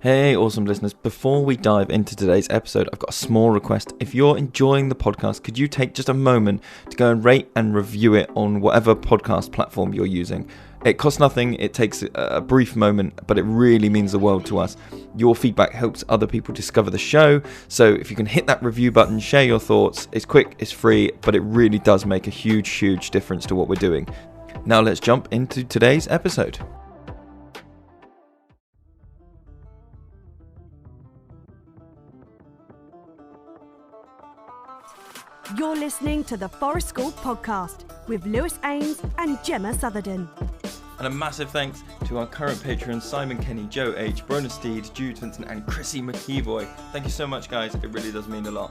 Hey, awesome listeners. Before we dive into today's episode, I've got a small request. If you're enjoying the podcast, could you take just a moment to go and rate and review it on whatever podcast platform you're using? It costs nothing, it takes a brief moment, but it really means the world to us. Your feedback helps other people discover the show, so if you can hit that review button, share your thoughts. It's quick, it's free, but it really does make a huge difference to what we're doing. Now let's jump into today's episode. You're listening to the Forest School podcast with Lewis Ames and Gemma Southerden. And a massive thanks to our current patrons, Simon Kenny, Joe H, Brona Steed, Jude Vincent and Chrissy McKeevoy. Thank you so much, guys. It really does mean a lot.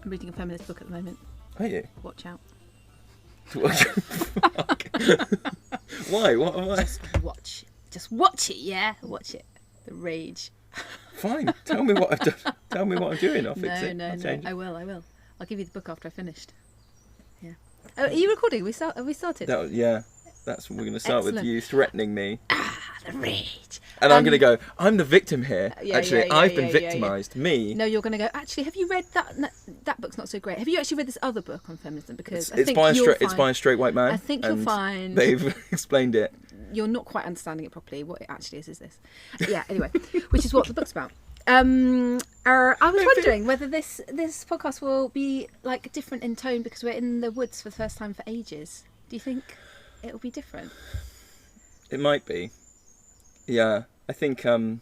I'm reading a feminist book at the moment. Are you? Watch out. Why? What am I? Just watch it, yeah? Watch it. The rage. Fine. Tell me what I've done. Tell me what I'm doing. I'll fix it. No. I'll change it. I will. I'll give you the book after I finished. Yeah. Oh, are you recording? Have we started? Yeah. That's what we're going to start with. You threatening me. The rage. And I'm going to go, I'm the victim here. Yeah, I've been victimised. Me. No, you're going to go, actually, have you read that? No, that book's not so great. Have you actually read this other book on feminism? Because it's by a straight white man. I think you'll find... They've explained it. You're not quite understanding it properly. What it actually is this. Yeah, anyway, which is what the book's about. I was wondering whether this podcast will be like different in tone because we're in the woods for the first time for ages. Do you think it will be different? It might be. Yeah, I think there's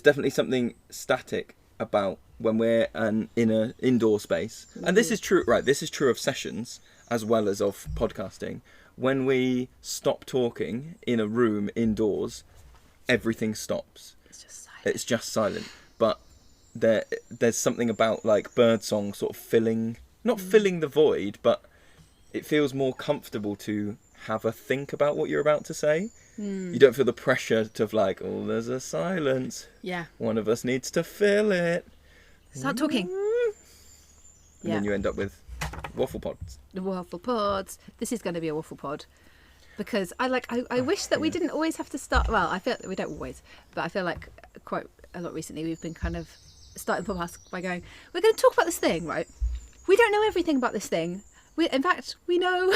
definitely something static about when we're in an indoor space. Mm-hmm. And this is true, right? This is true of sessions as well as of podcasting. When we stop talking in a room indoors, everything stops. It's just silent. But there's something about like birdsong sort of filling the void, but it feels more comfortable to have a think about what you're about to say. You don't feel the pressure to like, oh, there's a silence. Yeah. One of us needs to fill it. Start talking. And then you end up with waffle pods. The waffle pods. This is going to be a waffle pod. Because I wish that we didn't always have to start... Well, I feel we don't always, but I feel like quite a lot recently we've been kind of starting the podcast by going, we're going to talk about this thing, right? We don't know everything about this thing. In fact, we know...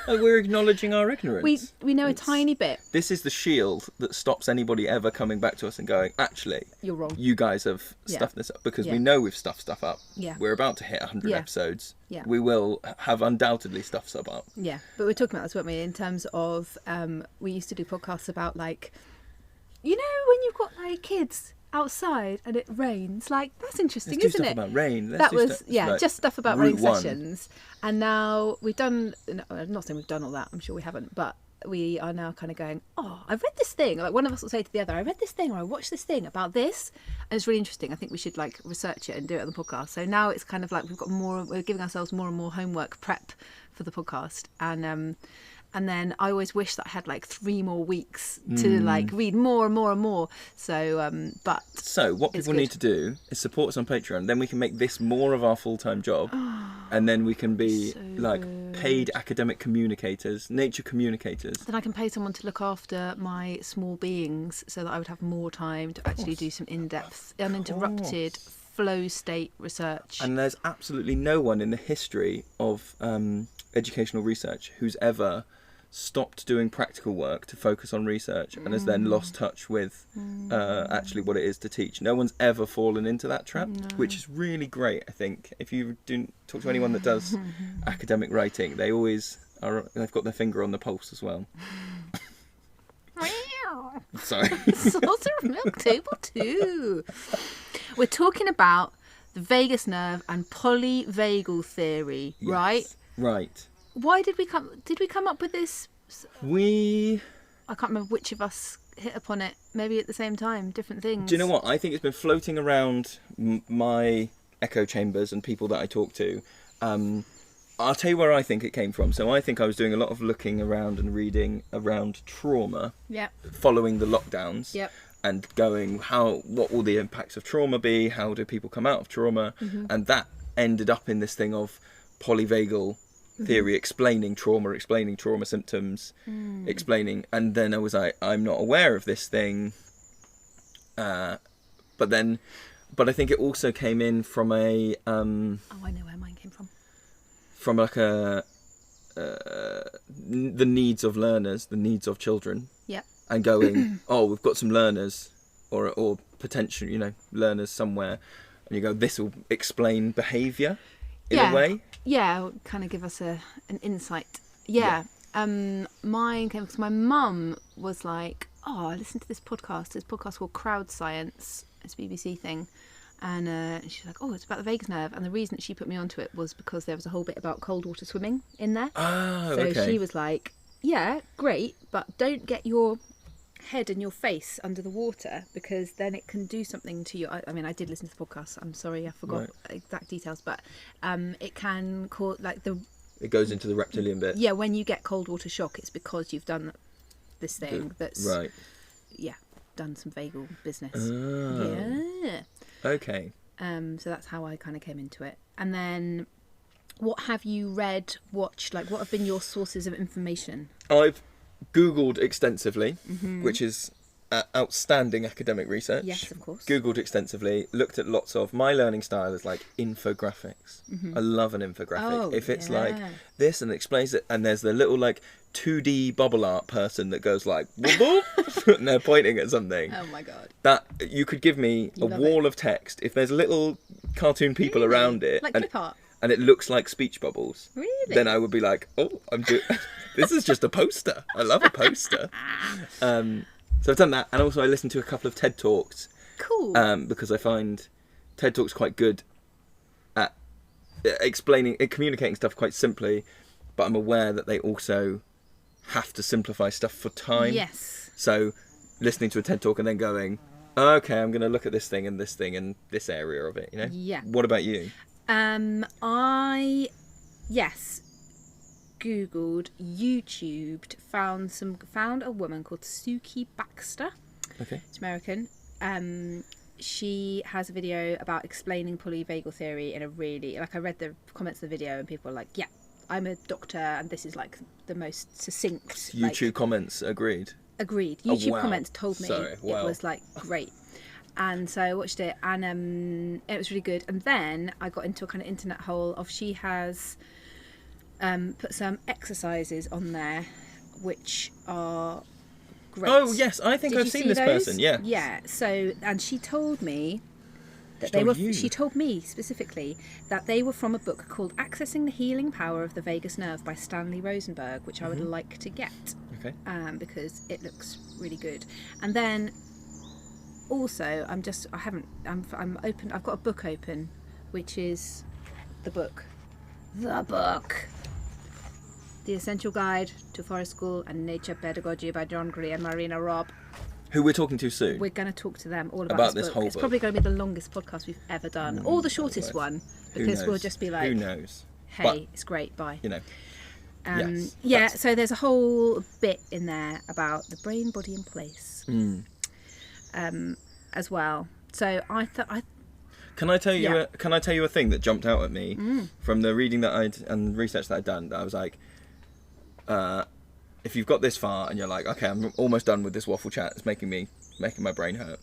We're acknowledging our ignorance. We know a tiny bit. This is the shield that stops anybody ever coming back to us and going, actually, you're wrong. You guys have stuffed this up. Because we know we've stuffed stuff up. Yeah. We're about to hit 100 episodes. Yeah. We will have undoubtedly stuffed stuff up. Yeah, but we're talking about this, weren't we, in terms of, we used to do podcasts about, like, you know, when you've got, like, kids outside and it rains, like, that's interesting, Let's isn't do it? Stuff about rain. Just stuff about rain Route 1. sessions. And now we've done, I'm not saying we've done all that, I'm sure we haven't, but we are now kind of going, oh, I read this thing, like one of us will say to the other, I read this thing or I watched this thing about this, and it's really interesting. I think we should like research it and do it on the podcast. So now it's kind of like we're giving ourselves more and more homework prep for the podcast, and then I always wish that I had like 3 more weeks to like read more and more and more. So, So what people need to do is support us on Patreon. Then we can make this more of our full-time job. And then we can be paid academic communicators, nature communicators. Then I can pay someone to look after my small beings so that I would have more time to actually do some in-depth, uninterrupted flow state research. And there's absolutely no one in the history of educational research who's ever stopped doing practical work to focus on research and has then lost touch with actually what it is to teach. No one's ever fallen into that trap, which is really great, I think. If you do talk to anyone that does academic writing, they've got their finger on the pulse as well. Sorry. Saucer of Milk Table 2. We're talking about the vagus nerve and polyvagal theory, right? Right. Why did we come up with this? I can't remember which of us hit upon it. Maybe at the same time, different things. Do you know what? I think it's been floating around my echo chambers and people that I talk to. I'll tell you where I think it came from. So I think I was doing a lot of looking around and reading around trauma. Yep. Following the lockdowns. Yep. And going, what will the impacts of trauma be? How do people come out of trauma? Mm-hmm. And that ended up in this thing of polyvagal theory explaining trauma symptoms, explaining, and then I was like, I'm not aware of this thing. But I think it also came in from a I know where mine came from. From like the needs of learners, the needs of children. Yep. And going, oh, we've got some learners or potential, learners somewhere, and you go, this will explain behaviour in a way. Yeah, it'll kind of give us an insight. Yeah. Mine came because my mum was like, oh, I listened to this podcast called Crowd Science. It's a BBC thing. And she's like, oh, it's about the vagus nerve. And the reason that she put me onto it was because there was a whole bit about cold water swimming in there. Oh, so okay. she was like, yeah, great, but don't get your head and your face under the water, because then it can do something to you. I mean, I did listen to the podcast. I'm sorry, I forgot exact details, but it can cause it goes into the reptilian bit. Yeah, when you get cold water shock, it's because you've done this thing that's done some vagal business. Yeah. Okay. So that's how I kind of came into it. And then, what have you read, watched? Like, what have been your sources of information? I've Googled extensively, which is outstanding academic research. Yes, of course. Googled extensively, looked at lots of... My learning style is like infographics. I love an infographic. Oh, if it's like this and it explains it, and there's the little like 2D bubble art person that goes like, whoop, whoop, and they're pointing at something. Oh my God. That you could give me a wall of text. If there's little cartoon people around it, like clip art, and it looks like speech bubbles, really, then I would be like, oh, this is just a poster. I love a poster. So I've done that, and also I listened to a couple of TED Talks. Cool. Because I find TED Talks quite good at communicating stuff quite simply, but I'm aware that they also have to simplify stuff for time. Yes. So listening to a TED Talk and then going, okay, I'm going to look at this thing and this area of it, Yeah. What about you? I Googled, YouTubed, found a woman called Suki Baxter. Okay. It's American. She has a video about explaining polyvagal theory in a really, like, I read the comments of the video and people were like, yeah, I'm a doctor and this is like the most succinct. YouTube comments agreed. YouTube wow. comments told me Sorry, wow. It was like great. And so I watched it, and it was really good. And then I got into a kind of internet hole of, she has put some exercises on there which are great. Oh yes, I think I've seen this person. Yeah. Yeah. So, and she told me that she told me specifically that they were from a book called Accessing the Healing Power of the Vagus Nerve by Stanley Rosenberg, which I would like to get. Okay. Because it looks really good. And then also I'm open. I've got a book open, which is the book, The Essential Guide to Forest School and Nature Pedagogy by John Gray and Marina Robb. Who we're talking to soon. We're going to talk to them all about this book. Whole it's book. Probably going to be the longest podcast we've ever done, or the shortest one, because we'll just be like, who knows? Hey, but, it's great, bye. Yes, so there's a whole bit in there about the brain, body and place as well. So I thought Can I tell you a thing that jumped out at me from the reading that and research that I'd done? That I was like, if you've got this far and you're like, okay, I'm almost done with this waffle chat, it's making my brain hurt.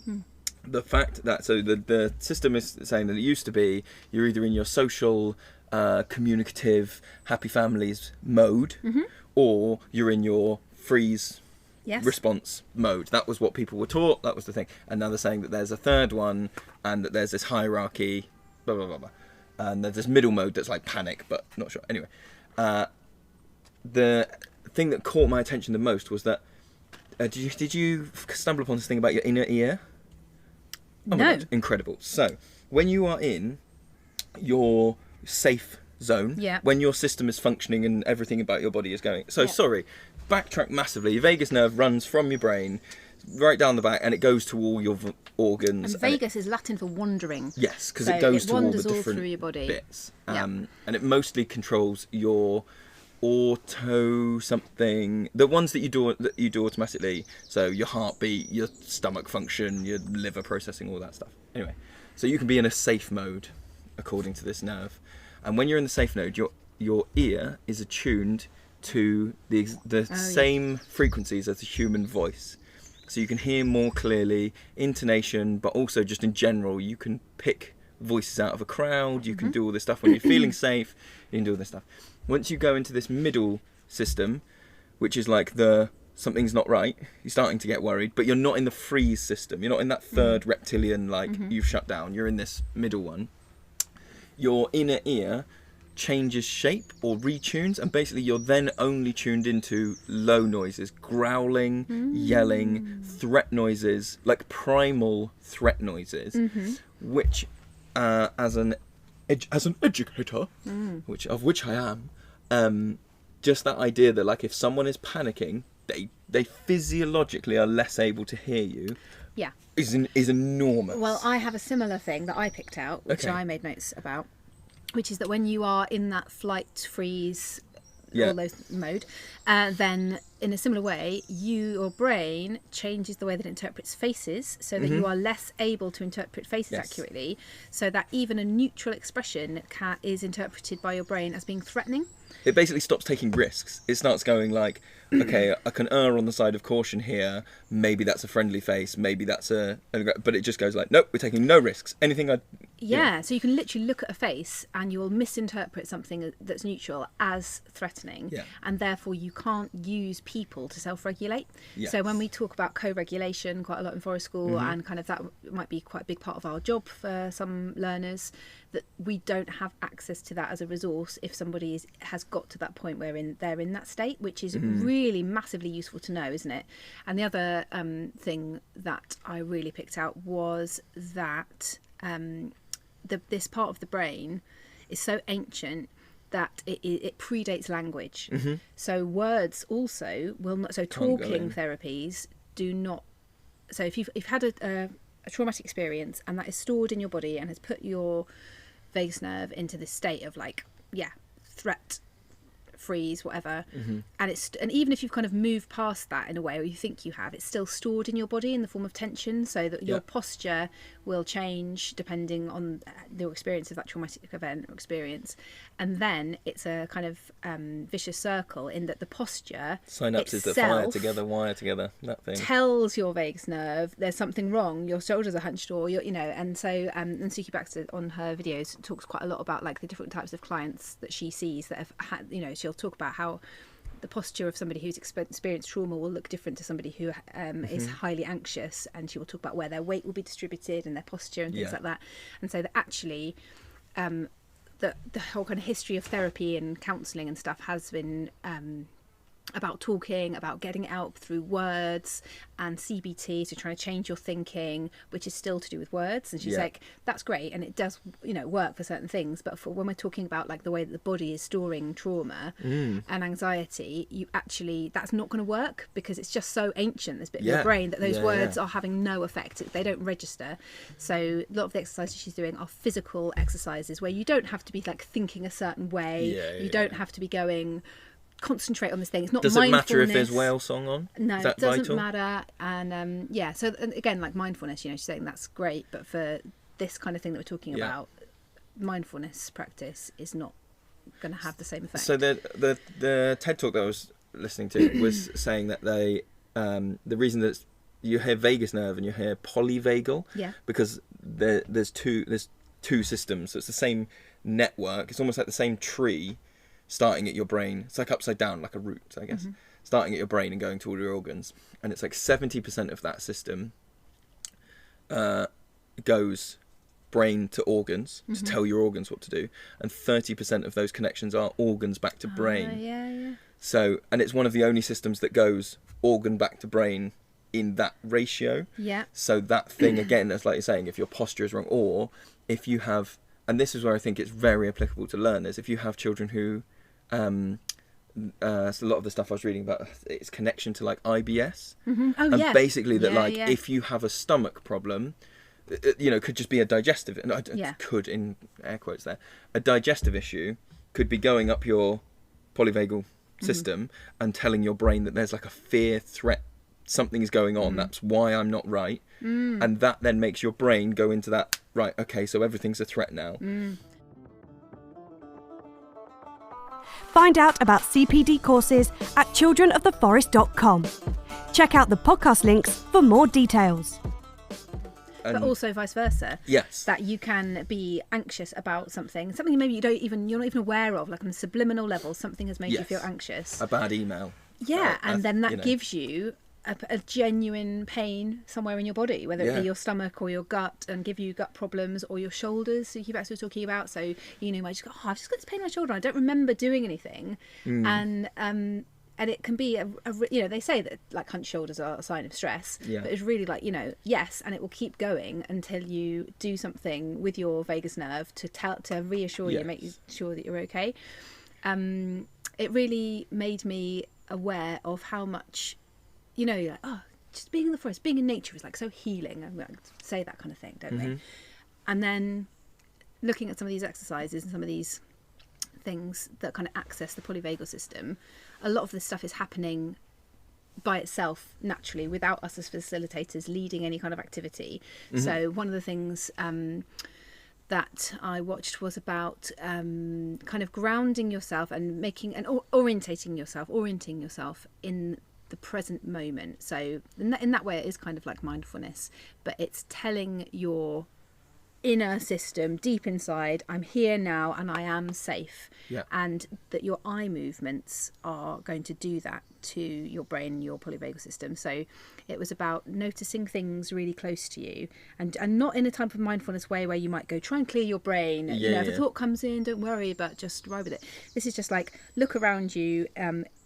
The fact that the system is saying that it used to be you're either in your social, communicative, happy families mode, or you're in your freeze response mode. That was what people were taught. That was the thing. And now they're saying that there's a third one, and that there's this hierarchy, blah blah blah blah, and there's this middle mode that's like panic, but not sure. Anyway, the thing that caught my attention the most was that did you stumble upon this thing about your inner ear? Oh my God, incredible. So when you are in your safe zone, when your system is functioning and everything about your body is going, sorry, backtrack massively. Your vagus nerve runs from your brain right down the back and it goes to all your organs. And vagus is Latin for wandering. Yes, because it goes to all the different through your body. Bits. And it mostly controls your auto something, the ones that you do automatically, so your heartbeat, your stomach function, your liver processing, all that stuff. Anyway, so you can be in a safe mode according to this nerve, and when you're in the safe mode, your ear is attuned to the same frequencies as the human voice. So you can hear more clearly, intonation, but also just in general, you can pick voices out of a crowd, you can do all this stuff when you're feeling safe, you can do all this stuff. Once you go into this middle system, which is like something's not right, you're starting to get worried, but you're not in the freeze system, you're not in that third reptilian, you've shut down, you're in this middle one. Your inner ear changes shape or retunes, and basically you're then only tuned into low noises, growling, yelling, threat noises, like primal threat noises, which as an educator, which I am, just that idea that like if someone is panicking, they physiologically are less able to hear you. Yeah. Is enormous. Well, I have a similar thing that I picked out, which I made notes about, which is that when you are in that flight, freeze, all those mode, then in a similar way, your brain changes the way that it interprets faces, so that you are less able to interpret faces accurately, so that even a neutral expression is interpreted by your brain as being threatening. It basically stops taking risks. It starts going like, okay, I can err on the side of caution here. Maybe that's a friendly face. Maybe that's but it just goes like, nope, we're taking no risks. Anything So you can literally look at a face and you'll misinterpret something that's neutral as threatening, and therefore you can't use people to self-regulate. So when we talk about co-regulation quite a lot in forest school, and kind of that might be quite a big part of our job for some learners, that we don't have access to that as a resource if somebody has got to that point where they're in that state, which is really massively useful to know, isn't it? And the other thing that I really picked out was that this part of the brain is so ancient that it predates language. So words also will not. So talking therapies do not. So if you've had a traumatic experience and that is stored in your body and has put your vagus nerve into this state of like, threat, freeze, whatever, and even if you've kind of moved past that in a way, or you think you have, it's still stored in your body in the form of tension, so that your posture will change depending on your experience of that traumatic event or experience. And then it's a kind of vicious circle in that the posture synapses that fire together, wire together, that thing tells your vagus nerve there's something wrong, your shoulders are hunched, or and so and Suki Baxter on her videos talks quite a lot about like the different types of clients that she sees that have had, she'll talk about how the posture of somebody who's experienced trauma will look different to somebody who is highly anxious, and she will talk about where their weight will be distributed and their posture and things like that. And so that actually the whole kind of history of therapy and counselling and stuff has been about talking, about getting it out through words, and CBT, so trying to change your thinking, which is still to do with words. And she's like, that's great, and it does work for certain things, but for when we're talking about like the way that the body is storing trauma and anxiety, that's not going to work, because it's just so ancient, this bit of your brain, that those words are having no effect. They don't register. So a lot of the exercises she's doing are physical exercises where you don't have to be like thinking a certain way. You don't have to be going, concentrate on this thing. It's not. Does it matter if there's whale song on? No, it doesn't vital? Matter. And so and again, like mindfulness, she's saying that's great, but for this kind of thing that we're talking about, mindfulness practice is not going to have the same effect. So the TED talk that I was listening to was saying that the reason that you hear vagus nerve and you hear polyvagal, because there's two systems. So it's the same network. It's almost like the same tree, starting at your brain. It's like upside down, like a root, I guess. Starting at your brain and going to all your organs. And it's like 70% of that system goes brain to organs to tell your organs what to do. And 30% of those connections are organs back to brain. So, and it's one of the only systems that goes organ back to brain in that ratio. So that thing, again, that's like you're saying, if your posture is wrong, or if you have, and this is where I think it's very applicable to learners, if you have children who so a lot of the stuff I was reading about, it's connection to like IBS, basically that if you have a stomach problem, could just be a digestive, could in air quotes there, a digestive issue could be going up your polyvagal system and telling your brain that there's like a fear, threat, something is going on, that's why I'm not right, and that then makes your brain go into that, right, okay, so everything's a threat now. Find out about CPD courses at childrenoftheforest.com. Check out the podcast links for more details. But also vice versa. Yes. That you can be anxious about something maybe you're not even aware of, like on a subliminal level, something has made you feel anxious. A bad email. Yeah, and then that gives you a genuine pain somewhere in your body, whether it be your stomach or your gut, and give you gut problems, or your shoulders, so you keep actually talking about. So, you might just go, I've just got this pain in my shoulder. I don't remember doing anything. And it can be, they say that like hunched shoulders are a sign of stress, but it's really like, yes, and it will keep going until you do something with your vagus nerve to reassure you, make you sure that you're okay. It really made me aware of how much, like, just being in the forest, being in nature is like so healing. And we say that kind of thing, don't we? And then looking at some of these exercises and some of these things that kind of access the polyvagal system, a lot of this stuff is happening by itself naturally without us as facilitators leading any kind of activity. So one of the things that I watched was about kind of grounding yourself and orienting yourself in the present moment. So in that way it is kind of like mindfulness, but it's telling your inner system deep inside, I'm here now and I am safe. And that your eye movements are going to do that to your brain, your polyvagal system. So it was about noticing things really close to you, and not in a type of mindfulness way where you might go try and clear your brain. If a thought comes in, don't worry, but just ride with it. This is just like look around you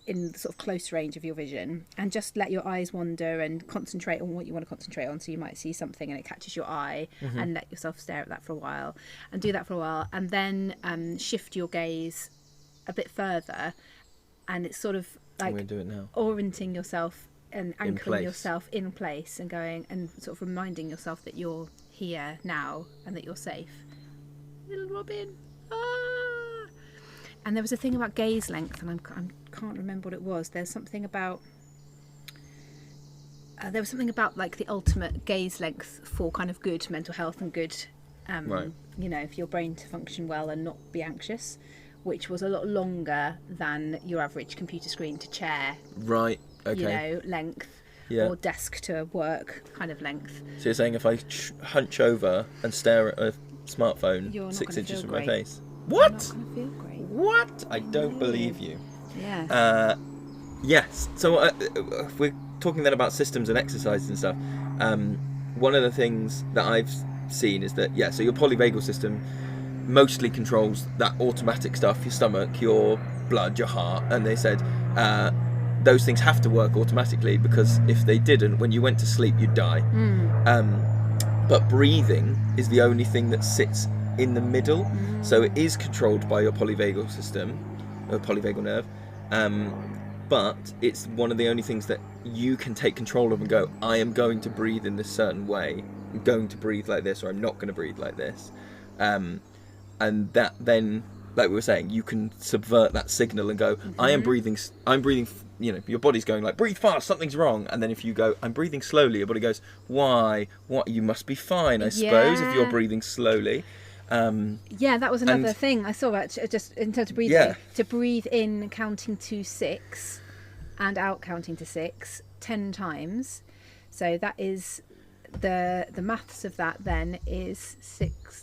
in the sort of close range of your vision, and just let your eyes wander and concentrate on what you want to concentrate on. So you might see something and it catches your eye, and let yourself stare at that for a while, and do that for a while, and then shift your gaze a bit further, and it's sort of like we're doing now, orienting yourself and anchoring yourself in place, and going and sort of reminding yourself that you're here now and that you're safe. Little Robin. And there was a thing about gaze length, and I can't remember what it was. There's something about like the ultimate gaze length for kind of good mental health and good, for your brain to function well and not be anxious, which was a lot longer than your average computer screen to chair. Right. Okay. Length. Yeah. Or desk to work kind of length. So you're saying if I hunch over and stare at a smartphone 6 inches from my face? What? You're not going to feel great. What? I don't believe you. Yeah. Yes. So we're talking then about systems and exercises and stuff. One of the things that I've seen is that, so your polyvagal system mostly controls that automatic stuff, your stomach, your blood, your heart. And they said those things have to work automatically, because if they didn't, when you went to sleep, you'd die. But breathing is the only thing that sits in the middle, so it is controlled by your polyvagal system, or polyvagal nerve, but it's one of the only things that you can take control of and go, I am going to breathe in this certain way, I'm going to breathe like this, or I'm not going to breathe like this, and that then, like we were saying, you can subvert that signal and go, I'm breathing, your body's going like, breathe fast, something's wrong. And then if you go, I'm breathing slowly, your body goes, why? What? You must be fine, I suppose, if you're breathing slowly. That was another thing I saw, actually, just in terms of breathing. To breathe in counting to 6 and out counting to 6 10 times. So that is the maths of that then is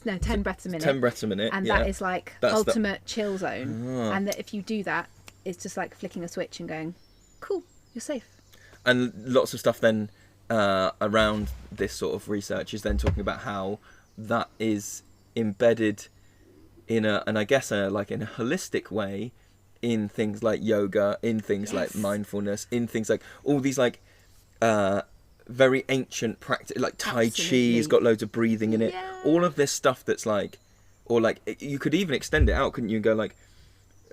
10 breaths a minute. 10 breaths a minute. And that is like that's ultimate chill zone. And that if you do that, it's just like flicking a switch and going, cool, you're safe. And lots of stuff then around this sort of research is then talking about how that is embedded in a holistic way in things like yoga, in things like mindfulness, in things like all these like very ancient practice, like Tai Chi has got loads of breathing in it. All of this stuff that's like, or like you could even extend it out, couldn't you? And go like,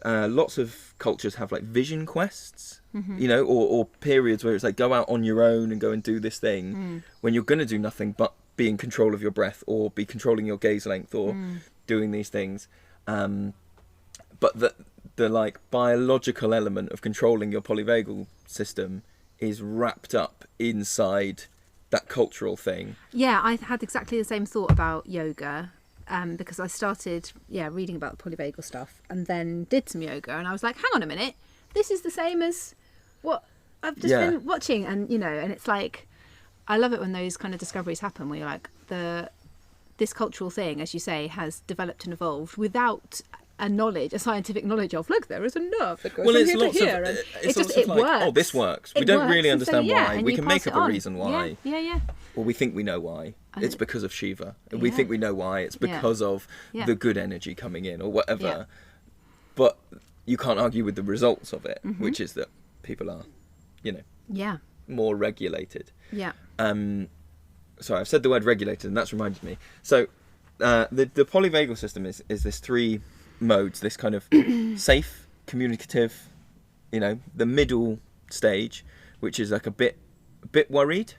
lots of cultures have like vision quests, or periods where it's like go out on your own and go and do this thing when you're going to do nothing but be in control of your breath, or be controlling your gaze length, or doing these things. But the like biological element of controlling your polyvagal system is wrapped up inside that cultural thing. Yeah, I had exactly the same thought about yoga, because I started reading about the polyvagal stuff and then did some yoga, and I was like, hang on a minute, this is the same as what I've just been watching. And and it's like, I love it when those kind of discoveries happen where you're like, this cultural thing, as you say, has developed and evolved without a scientific knowledge of, look, there is a nerve that goes from here to here. And it like, works. oh, this works. We don't really understand why. We can make up a reason why. Yeah. Or we think we know why. It's because of Shiva. We think we know why. It's because of the good energy coming in or whatever. Yeah. But you can't argue with the results of it, which is that people are, more regulated. Yeah. Sorry, I've said the word regulated, and that's reminded me. So the polyvagal system is this 3 modes, this kind of safe, communicative, the middle stage, which is like a bit worried,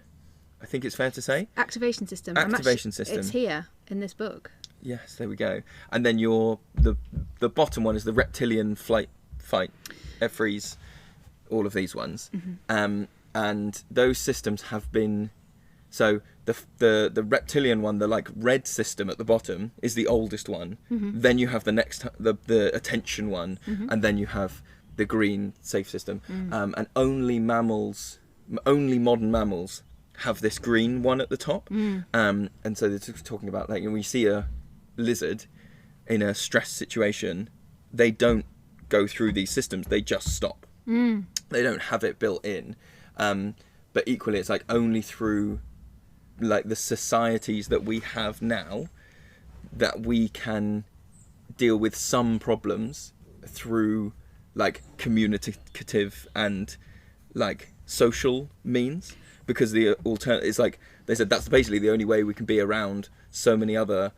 I think it's fair to say. Activation system. System. It's here in this book. Yes, there we go. And then the bottom one is the reptilian fight, freeze, all of these ones. And those systems have been... So the reptilian one, the like red system at the bottom, is the oldest one. Then you have the next, the attention one, and then you have the green safe system. And only modern mammals have this green one at the top. And so they're talking about, like, when you see a lizard in a stress situation, they don't go through these systems, they just stop. They don't have it built in. But equally, it's like only through like the societies that we have now that we can deal with some problems through like communicative and like social means, because the alternative is, like they said, that's basically the only way we can be around so many other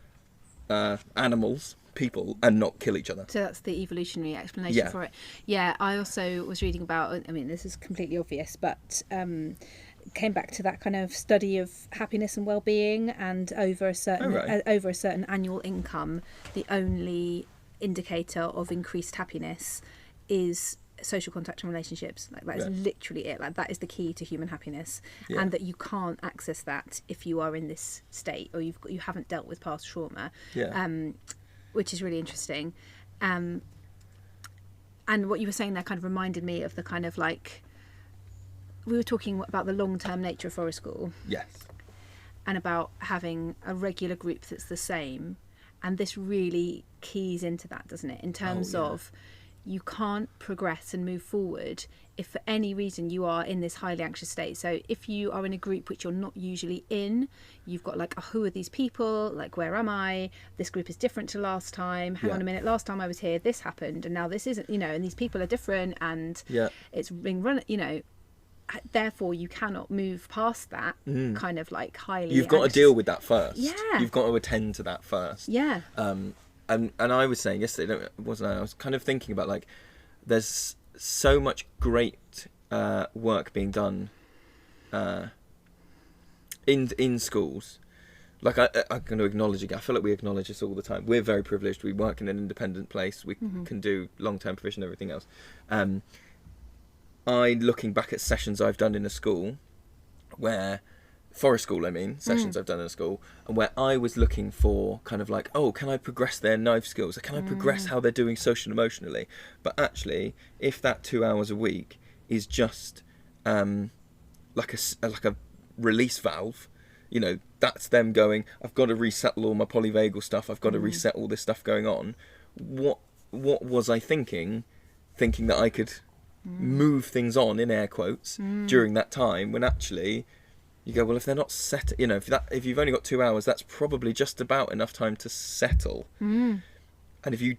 animals, people, and not kill each other. So that's the evolutionary explanation for it. Yeah, I also was reading about, I mean, this is completely obvious, but came back to that kind of study of happiness and well-being, and over a certain annual income, the only indicator of increased happiness is social contact and relationships. Like that is literally it. Like that is the key to human happiness, and that you can't access that if you are in this state or you haven't dealt with past trauma. Which is really interesting. And what you were saying there kind of reminded me of the kind of like, we were talking about the long-term nature of forest school. Yes. And about having a regular group that's the same. And this really keys into that, doesn't it? In terms of, you can't progress and move forward if for any reason you are in this highly anxious state. So if you are in a group which you're not usually in, you've got like, who are these people? Like, where am I? This group is different to last time. Hang on a minute, last time I was here, this happened, and now this isn't, and these people are different, and it's being run, therefore you cannot move past that kind of like highly You've got to deal with that first. Yeah. You've got to attend to that first. Yeah. And I was saying yesterday, wasn't I? I was kind of thinking about, like, there's so much great work being done in schools. Like, I'm going to acknowledge again, I feel like we acknowledge this all the time. We're very privileged. We work in an independent place. We can do long-term provision and everything else. Looking back at sessions I've done in a school where... forest school, sessions I've done in a school, and where I was looking for kind of like, oh, can I progress their knife skills? Can I progress how they're doing social and emotionally? But actually, if that 2 hours a week is just like a release valve, that's them going, I've got to resettle all my polyvagal stuff, I've got to reset all this stuff going on. What was I thinking that I could move things on, in air quotes, during that time, when actually... You go, well, if they're not set, if you've only got 2 hours, that's probably just about enough time to settle. And if you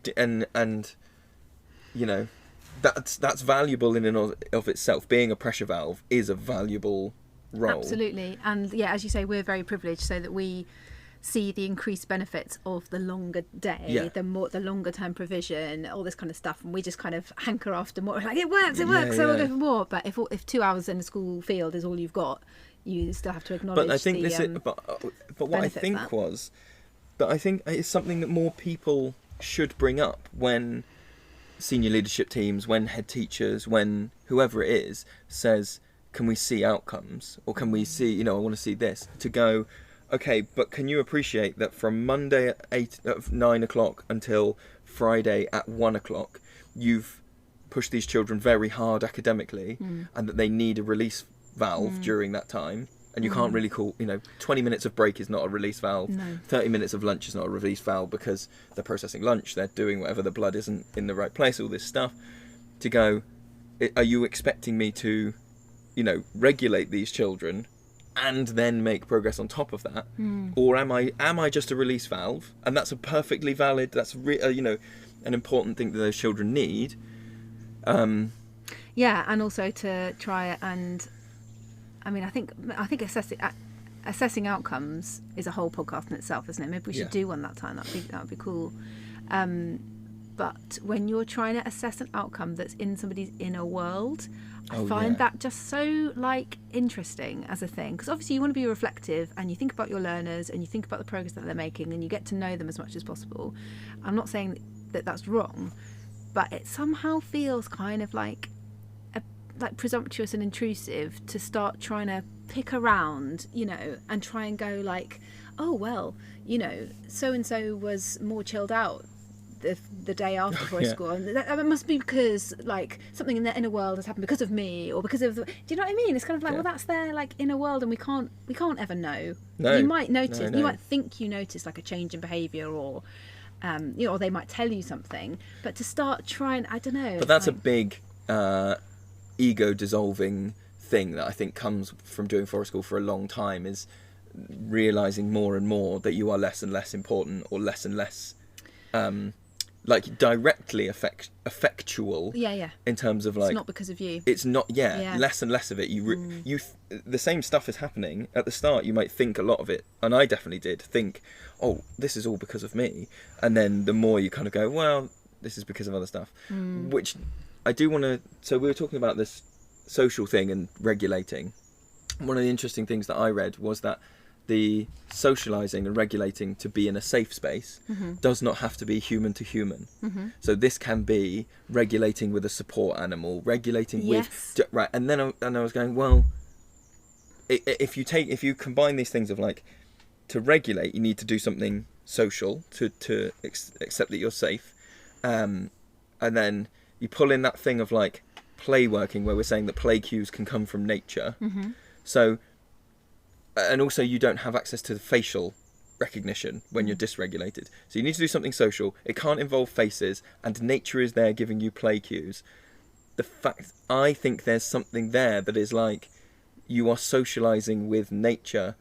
that's valuable in and of itself. Being a pressure valve is a valuable role. Absolutely, and as you say, we're very privileged, so that we see the increased benefits of the longer day, the longer term provision, all this kind of stuff, and we just kind of hanker after more. Like, it works, so we'll go for more. But if 2 hours in a school field is all you've got, you still have to acknowledge. But I think but what I think was that I think it's something that more people should bring up when senior leadership teams, when head teachers, when whoever it is says, can we see outcomes, or can we see, I want to see this, to go, okay, but can you appreciate that from Monday at 9 o'clock until Friday at 1 o'clock, you've pushed these children very hard academically, and that they need a release valve during that time. And you can't really call, 20 minutes of break is not a release valve. No. 30 minutes of lunch is not a release valve, because they're processing lunch, they're doing whatever, the blood isn't in the right place, all this stuff. To go, are you expecting me to, regulate these children and then make progress on top of that? Or am I just a release valve? And that's a perfectly valid, that's an important thing that those children need. Yeah, and also to try and, I think assessing outcomes is a whole podcast in itself, isn't it? Maybe we should do one that time. That would be cool. But when you're trying to assess an outcome that's in somebody's inner world, I find that just so interesting as a thing, because obviously you want to be reflective and you think about your learners and you think about the progress that they're making and you get to know them as much as possible. I'm not saying that that's wrong, but it somehow feels kind of like presumptuous and intrusive to start trying to pick around, and try and go oh well, so and so was more chilled out the day after forest school, and that must be because something in their inner world has happened because of me, or because of do you know what I mean? It's kind of well, that's their inner world, and we can't ever know. No. You might notice, No. you might think you notice a change in behaviour, or or they might tell you something, but to start trying, I don't know. But that's a big ego dissolving thing that I think comes from doing forest school for a long time, is realising more and more that you are less and less important, or less and less directly effectual. In terms of it's not because of you. It's not. Less and less of it. The same stuff is happening at the start. You might think a lot of it, and I definitely did think, oh, this is all because of me. And then the more you kind of go, well, this is because of other stuff. Which I do want to. So we were talking about this social thing and regulating. One of the interesting things that I read was that the socializing and regulating to be in a safe space does not have to be human to human. So this can be regulating with a support animal, regulating with right. And then I was going, well, if you combine these things of to regulate, you need to do something social to accept that you're safe, and then you pull in that thing of play working, where we're saying that play cues can come from nature. So. And also you don't have access to the facial recognition when you're dysregulated. So you need to do something social. It can't involve faces, and nature is there giving you play cues. I think there's something there that is you are socializing with nature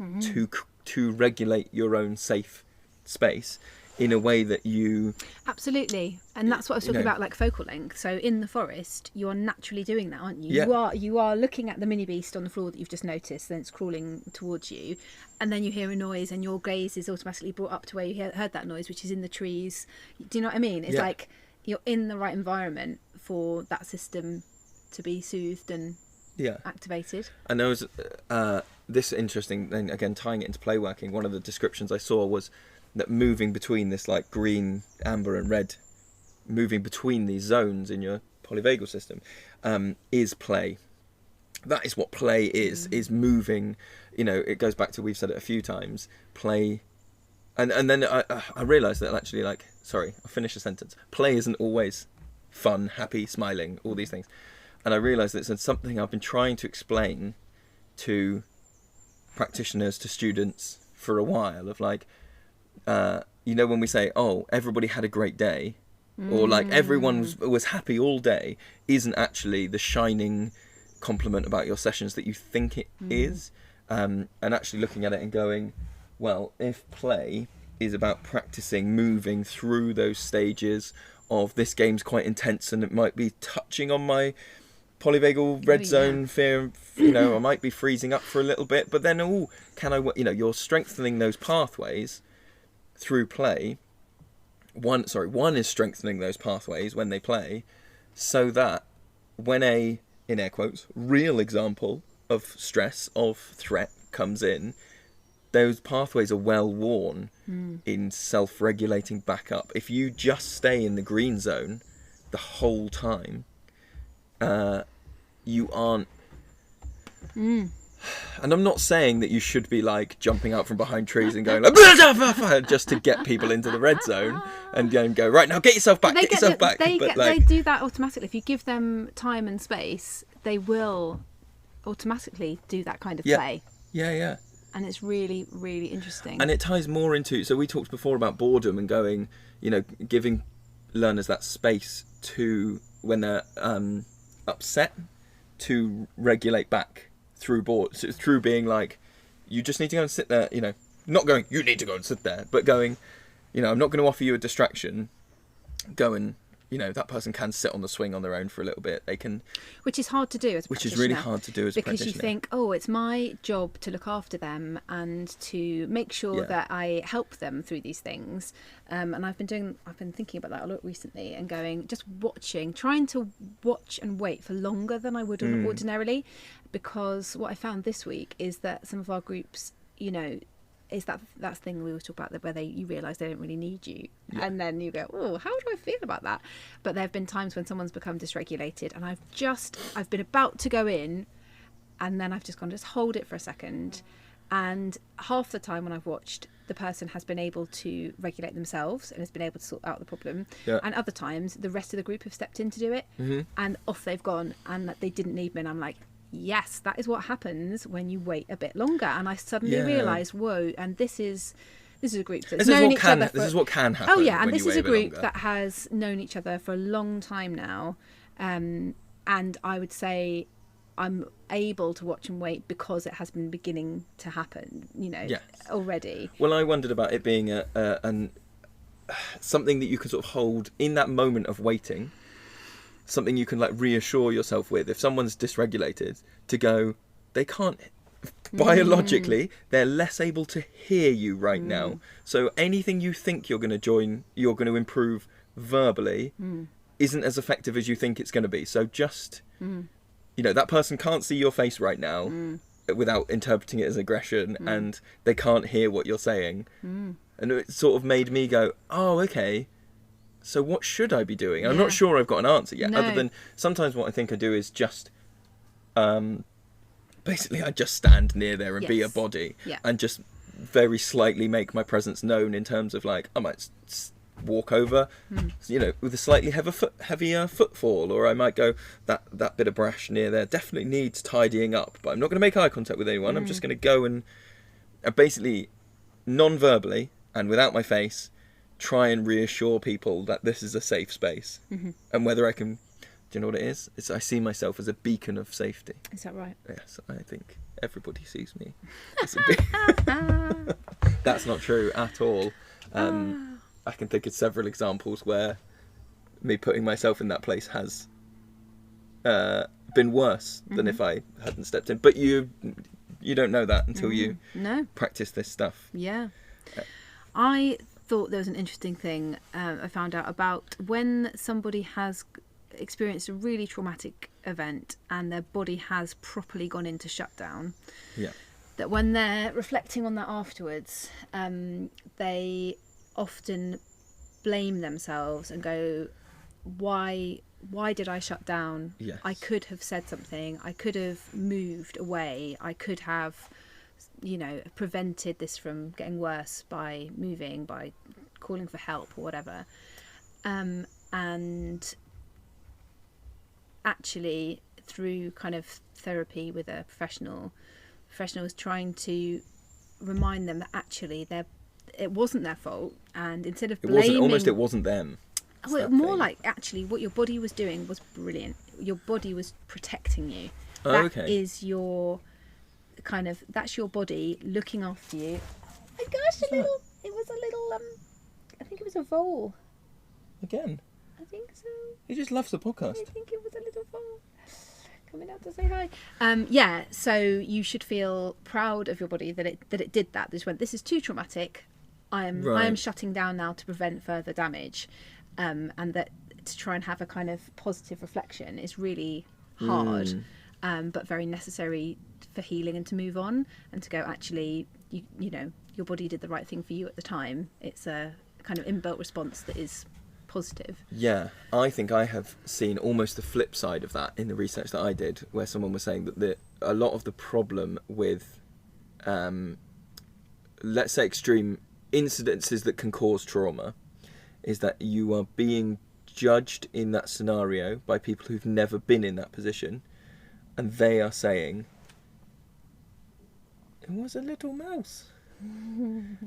to regulate your own safe space in a way that you... Absolutely. And that's what I was talking about, focal length. So in the forest, you are naturally doing that, aren't you? Yeah. You are looking at the mini beast on the floor that you've just noticed, then it's crawling towards you, and then you hear a noise and your gaze is automatically brought up to where you heard that noise, which is in the trees. Do you know what I mean? It's you're in the right environment for that system to be soothed and activated. And there was this interesting thing, again, tying it into play working. One of the descriptions I saw was that moving between this green, amber and red, moving between these zones in your polyvagal system is play. That is what play is moving. It goes back to, we've said it a few times, play. And then I realised that actually, I'll finish a sentence. Play isn't always fun, happy, smiling, all these things. And I realised that it's something I've been trying to explain to practitioners, to students for a while, of when we say, oh, everybody had a great day, or everyone was happy all day, isn't actually the shining compliment about your sessions that you think it is. And actually looking at it and going, well, if play is about practicing moving through those stages of this game's quite intense and it might be touching on my polyvagal red zone fear, I might be freezing up for a little bit, but then you're strengthening those pathways through play. One is strengthening those pathways when they play, so that when a, in air quotes, real example of stress, of threat comes in, those pathways are well worn in self-regulating back up. If you just stay in the green zone the whole time, you aren't And I'm not saying that you should be like jumping out from behind trees and going like just to get people into the red zone and go right now, get yourself back, get yourself back. They do that automatically. If you give them time and space, they will automatically do that kind of play. Yeah. And it's really, really interesting. And it ties more into, so we talked before about boredom and going, giving learners that space to, when they're upset, to regulate back through being like, you just need to go and sit there, not going, you need to go and sit there, but going, I'm not going to offer you a distraction. Go and, that person can sit on the swing on their own for a little bit. They can, which is hard to do as a which is really hard to do as a because practitioner. You think, it's my job to look after them and to make sure that I help them through these things. And I've been thinking about that a lot recently and trying to watch and wait for longer than I would ordinarily, because what I found this week is that some of our groups, is that thing we were talking about, where you realise they don't really need you, and then you go, oh, how do I feel about that? But there have been times when someone's become dysregulated, and I've been about to go in, and then I've just gone, just hold it for a second, and half the time when I've watched, the person has been able to regulate themselves and has been able to sort out the problem, and other times the rest of the group have stepped in to do it, and off they've gone, and that they didn't need me, and I'm like, yes, that is what happens when you wait a bit longer. And I suddenly realised, whoa, and this is a group that's known each other. This is what can happen. Oh yeah, and this is a group that has known each other for a long time now, and I would say I'm able to watch and wait because it has been beginning to happen, already. Well, I wondered about it being something that you can sort of hold in that moment of waiting. Something you can like reassure yourself with. If someone's dysregulated, to go, they can't, biologically, they're less able to hear you right now. So anything you think you're going to improve verbally, isn't as effective as you think it's going to be. So just, that person can't see your face right now without interpreting it as aggression, and they can't hear what you're saying. And it sort of made me go, oh, okay. So what should I be doing? I'm not sure I've got an answer yet, other than sometimes what I think I do is just, basically I just stand near there and be a body and just very slightly make my presence known in terms of like, I might walk over, with a slightly heavier footfall, or I might go, that bit of brash near there definitely needs tidying up, but I'm not going to make eye contact with anyone. I'm just going to go and basically non-verbally and without my face, try and reassure people that this is a safe space, and whether I can, do you know what it is? I see myself as a beacon of safety. Is that right? Yes, I think everybody sees me as a beacon. That's not true at all. I can think of several examples where me putting myself in that place has been worse than if I hadn't stepped in. But you don't know that until you practice this stuff. Yeah. I thought there was an interesting thing I found out about when somebody has experienced a really traumatic event and their body has properly gone into shutdown. Yeah. That when they're reflecting on that afterwards, they often blame themselves and go, why did I shut down? Yes. I could have said something. I could have moved away. I could have prevented this from getting worse by moving, by calling for help or whatever. And actually, through kind of therapy with a professional was trying to remind them that actually it wasn't their fault, and instead of blaming, it wasn't them. Well, more like actually what your body was doing was brilliant. Your body was protecting you. That is your kind of, that's your body looking after you. Oh my gosh, it was a little I think it was a vole. Again? I think so. He just loves the podcast. I think it was a little vole coming out to say hi. So you should feel proud of your body that it did that. This is too traumatic. I am shutting down now to prevent further damage. And that to try and have a kind of positive reflection is really hard, but very necessary for healing and to move on and to go, actually, you know, your body did the right thing for you at the time. It's a kind of inbuilt response that is positive. Yeah, I think I have seen almost the flip side of that in the research that I did, where someone was saying that a lot of the problem with, let's say, extreme incidences that can cause trauma is that you are being judged in that scenario by people who've never been in that position, and they are saying, it was a little mouse.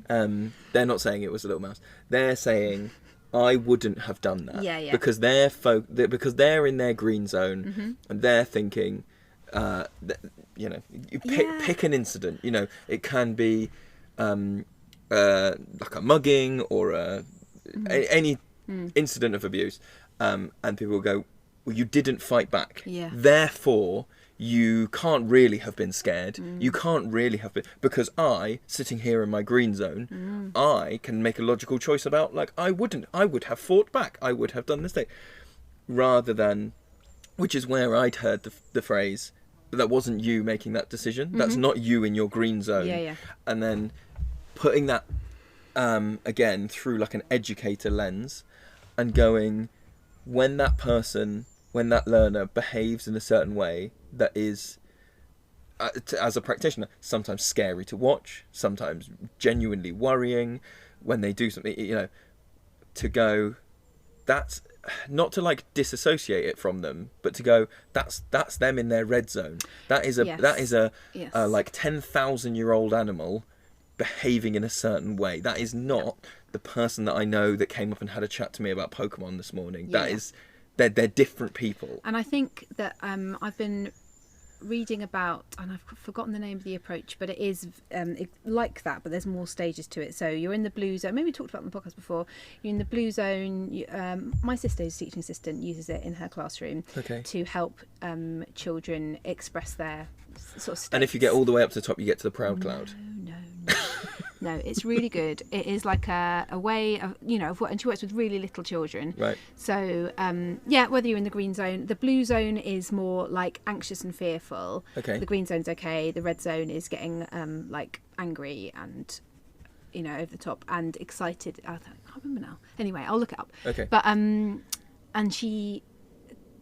They're not saying it was a little mouse. They're saying, I wouldn't have done that. Yeah. Because because they're in their green zone, and they're thinking, you pick an incident. It can be like a mugging or any incident of abuse, and people will go, well, you didn't fight back. Yeah. Therefore, you can't really have been scared. You can't really have been, because I, sitting here in my green zone, I can make a logical choice about, like, I would have fought back. I would have done this thing. Rather than, which is where I'd heard the phrase, that wasn't you making that decision. That's not you in your green zone. Yeah. And then putting that, again, through like an educator lens and going, when that learner behaves in a certain way that is, as a practitioner, sometimes scary to watch, sometimes genuinely worrying, when they do something, to go, that's not to like disassociate it from them, but to go, that's them in their red zone. That is a like 10,000-year-old animal behaving in a certain way. That is not the person that I know that came up and had a chat to me about Pokemon this morning. That is, they're different people. And I think that I've been reading about, and I've forgotten the name of the approach, but it is like that, but there's more stages to it. So you're in the blue zone. Maybe we talked about it on the podcast before. You're in the blue zone. My sister, who's a teaching assistant, uses it in her classroom to help children express their sort of states. And if you get all the way up to the top, you get to the proud cloud. No, it's really good. It is like a way of, and she works with really little children. Right. So, whether you're in the green zone, the blue zone is more like anxious and fearful. Okay. The green zone's okay. The red zone is getting like angry and, over the top and excited. I can't remember now. Anyway, I'll look it up. Okay. But, and she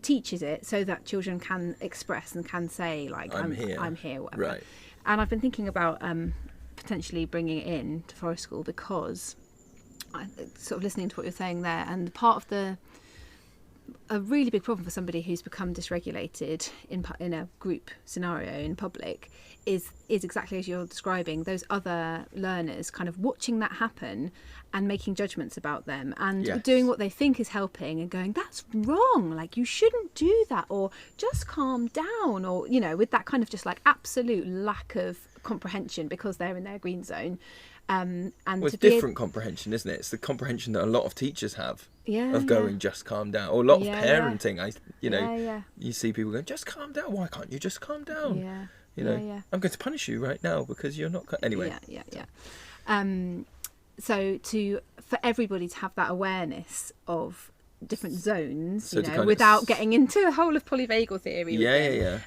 teaches it so that children can express and can say, like, I'm here, whatever. Right. And I've been thinking about potentially bringing it in to Forest School, because I sort of listening to what you're saying there, and part of a really big problem for somebody who's become dysregulated in a group scenario in public is exactly as you're describing, those other learners kind of watching that happen and making judgments about them and doing what they think is helping and going, that's wrong, like you shouldn't do that, or just calm down, or with that kind of just like absolute lack of comprehension because they're in their green zone. And it's different comprehension, isn't it? It's the comprehension that a lot of teachers have of going, just calm down, or a lot of parenting. You see people going, just calm down. Why can't you just calm down? I'm going to punish you right now because you're not. Anyway. So for everybody to have that awareness of different zones, So without getting into the whole of polyvagal theory.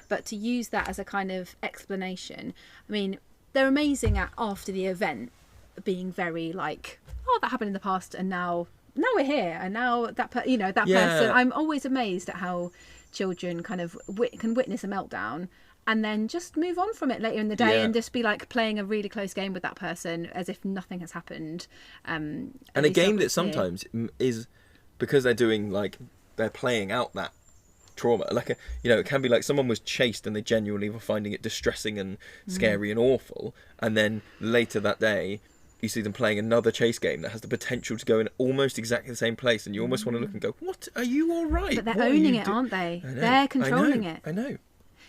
But to use that as a kind of explanation. I mean, they're amazing at, after the event, being very like, oh, that happened in the past, and now we're here, and now that person. I'm always amazed at how children kind of can witness a meltdown and then just move on from it later in the day and just be like playing a really close game with that person as if nothing has happened. And a game that sometimes is, because they're playing out that trauma, like it can be like someone was chased and they genuinely were finding it distressing and scary and awful, and then later that day you see them playing another chase game that has the potential to go in almost exactly the same place, and you almost want to look and go, what, are you all right? But they're owning it, aren't they? They're controlling it. I know.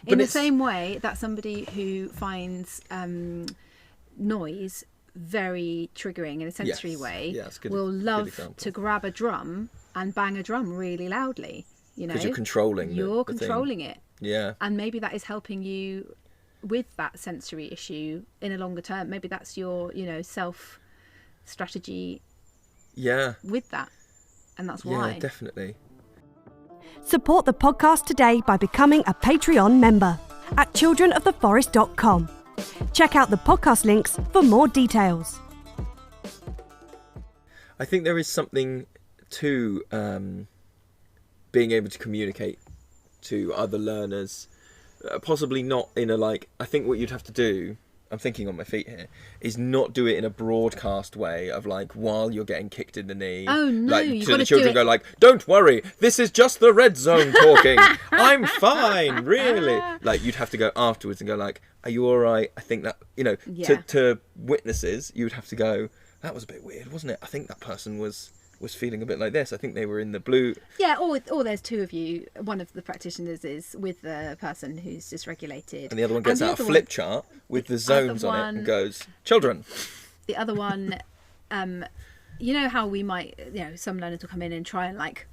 In the same way that somebody who finds noise very triggering in a sensory way will love to grab a drum and bang a drum really loudly, because you're controlling it. Yeah. And maybe that is helping you with that sensory issue in a longer term. Maybe that's your self strategy with that, and that's why. Yeah, definitely. Support the podcast today by becoming a Patreon member at childrenoftheforest.com. Check out the podcast links for more details. I think there is something to being able to communicate to other learners, possibly not in a like. I think what you'd have to do, I'm thinking on my feet here, is not do it in a broadcast way of like while you're getting kicked in the knee. Oh no! Like You've to got the to children, do it. go like, "Don't worry, this is just the red zone talking. I'm fine, really." Like you'd have to go afterwards and go like, "Are you all right?" I think that Yeah. to witnesses, you would have to go. That was a bit weird, wasn't it? I think that person was feeling a bit like this. I think they were in the blue. Yeah, or there's two of you. One of the practitioners is with the person who's dysregulated. And the other one gets the out a other flip one- chart with the other zones on it one- and goes, "Children." The other one, you know how we might, some learners will come in and try and like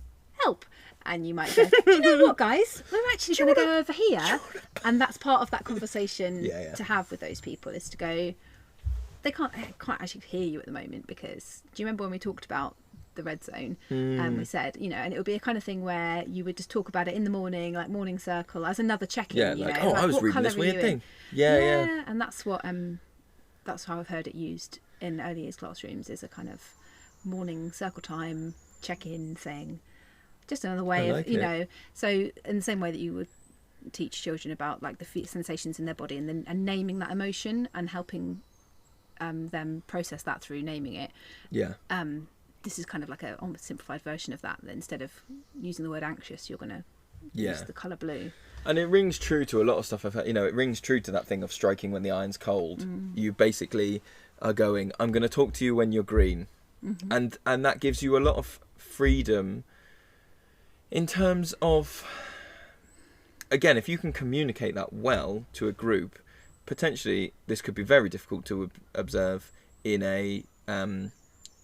help. And you might go, do you know what, guys? We're actually going to go over here. And that's part of that conversation to have with those people, is to go, they can't actually hear you at the moment, because do you remember when we talked about the red zone? We said, and it would be a kind of thing where you would just talk about it in the morning, like morning circle, as another check-in. Yeah, you like, know, I was what reading colour this are weird you thing. in? Yeah. And that's what that's how I've heard it used in early years classrooms, is a kind of morning circle time check-in thing. Just another way I like of, so in the same way that you would teach children about like the sensations in their body and naming that emotion and helping them process that through naming it. Yeah. This is kind of like a almost simplified version of that. That instead of using the word anxious, you're going to use the colour blue. And it rings true to a lot of stuff I've heard. It rings true to that thing of striking when the iron's cold. You basically are going, I'm going to talk to you when you're green. And that gives you a lot of freedom in terms of, again, if you can communicate that well to a group, potentially this could be very difficult to observe in a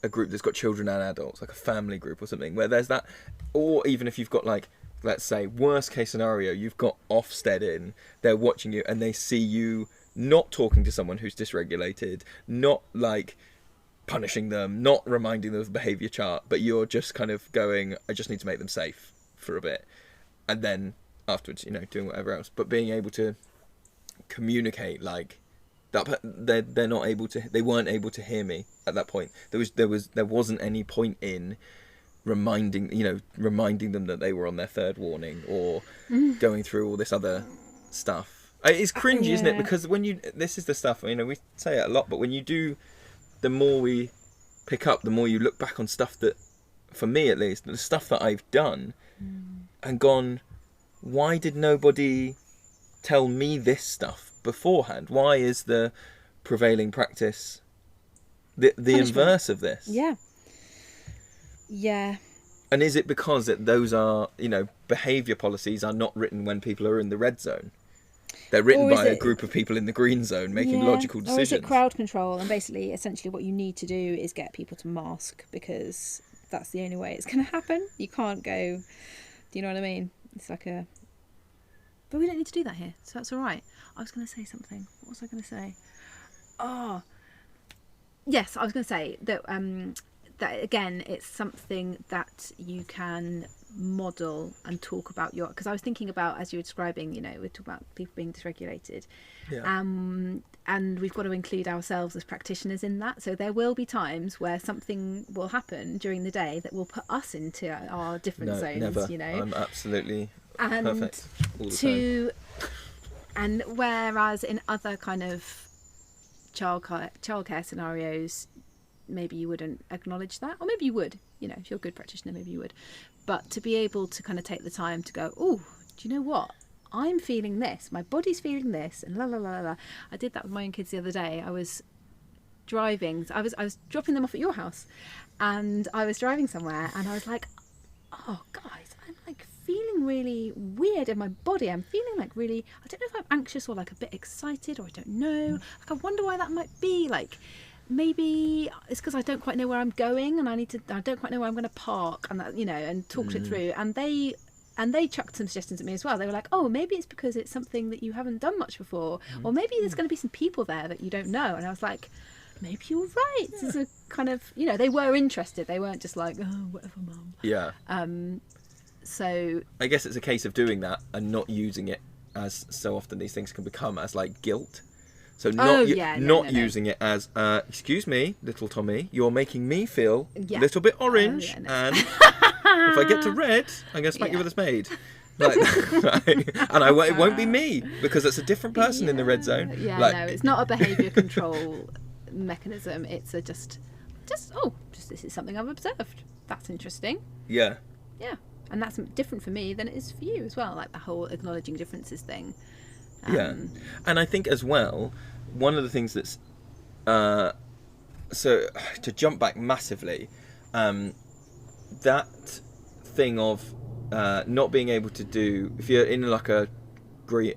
group that's got children and adults, like a family group or something, where there's that. Or even if you've got, like, let's say, worst case scenario, you've got Ofsted in, they're watching you and they see you not talking to someone who's dysregulated, not like punishing them, not reminding them of the behaviour chart, but you're just kind of going, I just need to make them safe for a bit, and then afterwards, doing whatever else. But being able to communicate like that, they weren't able to hear me at that point. There wasn't any point in reminding them that they were on their third warning or going through all this other stuff. It's cringy, isn't it? Because this is the stuff, we say it a lot, but when you do, the more we pick up, the more you look back on stuff that, for me at least, the stuff that I've done and gone, why did nobody tell me this stuff beforehand? Why is the prevailing practice the inverse of this? Yeah. And is it because those are, behaviour policies are not written when people are in the red zone? They're written by a group of people in the green zone making logical decisions. Or is it crowd control? And basically, essentially what you need to do is get people to mask, because that's the only way it's going to happen. You can't go, do you know what I mean? It's like but we don't need to do that here, so that's all right. I was going to say something. What was I going to say? Oh, yes, I was going to say that that again, it's something that you can model and talk about because I was thinking about, as you were describing, we're talking about people being dysregulated, and we've got to include ourselves as practitioners in that. So there will be times where something will happen during the day that will put us into our different zones. Never. I'm absolutely perfect all the time. And whereas in other kind of childcare scenarios, maybe you wouldn't acknowledge that, or maybe you would, if you're a good practitioner, maybe you would. But to be able to kind of take the time to go, oh, do you know what? I'm feeling this, my body's feeling this, and la la la la. I did that with my own kids the other day. I was driving, I was dropping them off at your house, and I was driving somewhere, and I was like, oh guys, I'm like feeling really weird in my body. I'm feeling like really, I don't know if I'm anxious or like a bit excited, or I don't know. Like I wonder why that might be. Like maybe it's because I don't quite know where I'm going, and I don't quite know where I'm going to park, and that, and talked it through. And they chucked some suggestions at me as well. They were like, oh, maybe it's because it's something that you haven't done much before, or maybe there's going to be some people there that you don't know. And I was like, maybe you're right. This is a kind of, they were interested. They weren't just like, oh, whatever, mum. Yeah. So I guess it's a case of doing that and not using it, as so often these things can become, as like guilt. So not No. using it as, excuse me, little Tommy, you're making me feel a Yeah. little bit orange, and if I get to red, I'm going to smack you with a spade. Like, and it won't be me, because it's a different person in the red zone. Yeah, like, no, it's not a behaviour control mechanism. It's just this is something I've observed. That's interesting. Yeah. Yeah, and that's different for me than it is for you as well. Like the whole acknowledging differences thing. Yeah, and I think as well, one of the things that's so to jump back massively, that thing of not being able to do, if you're in like a green,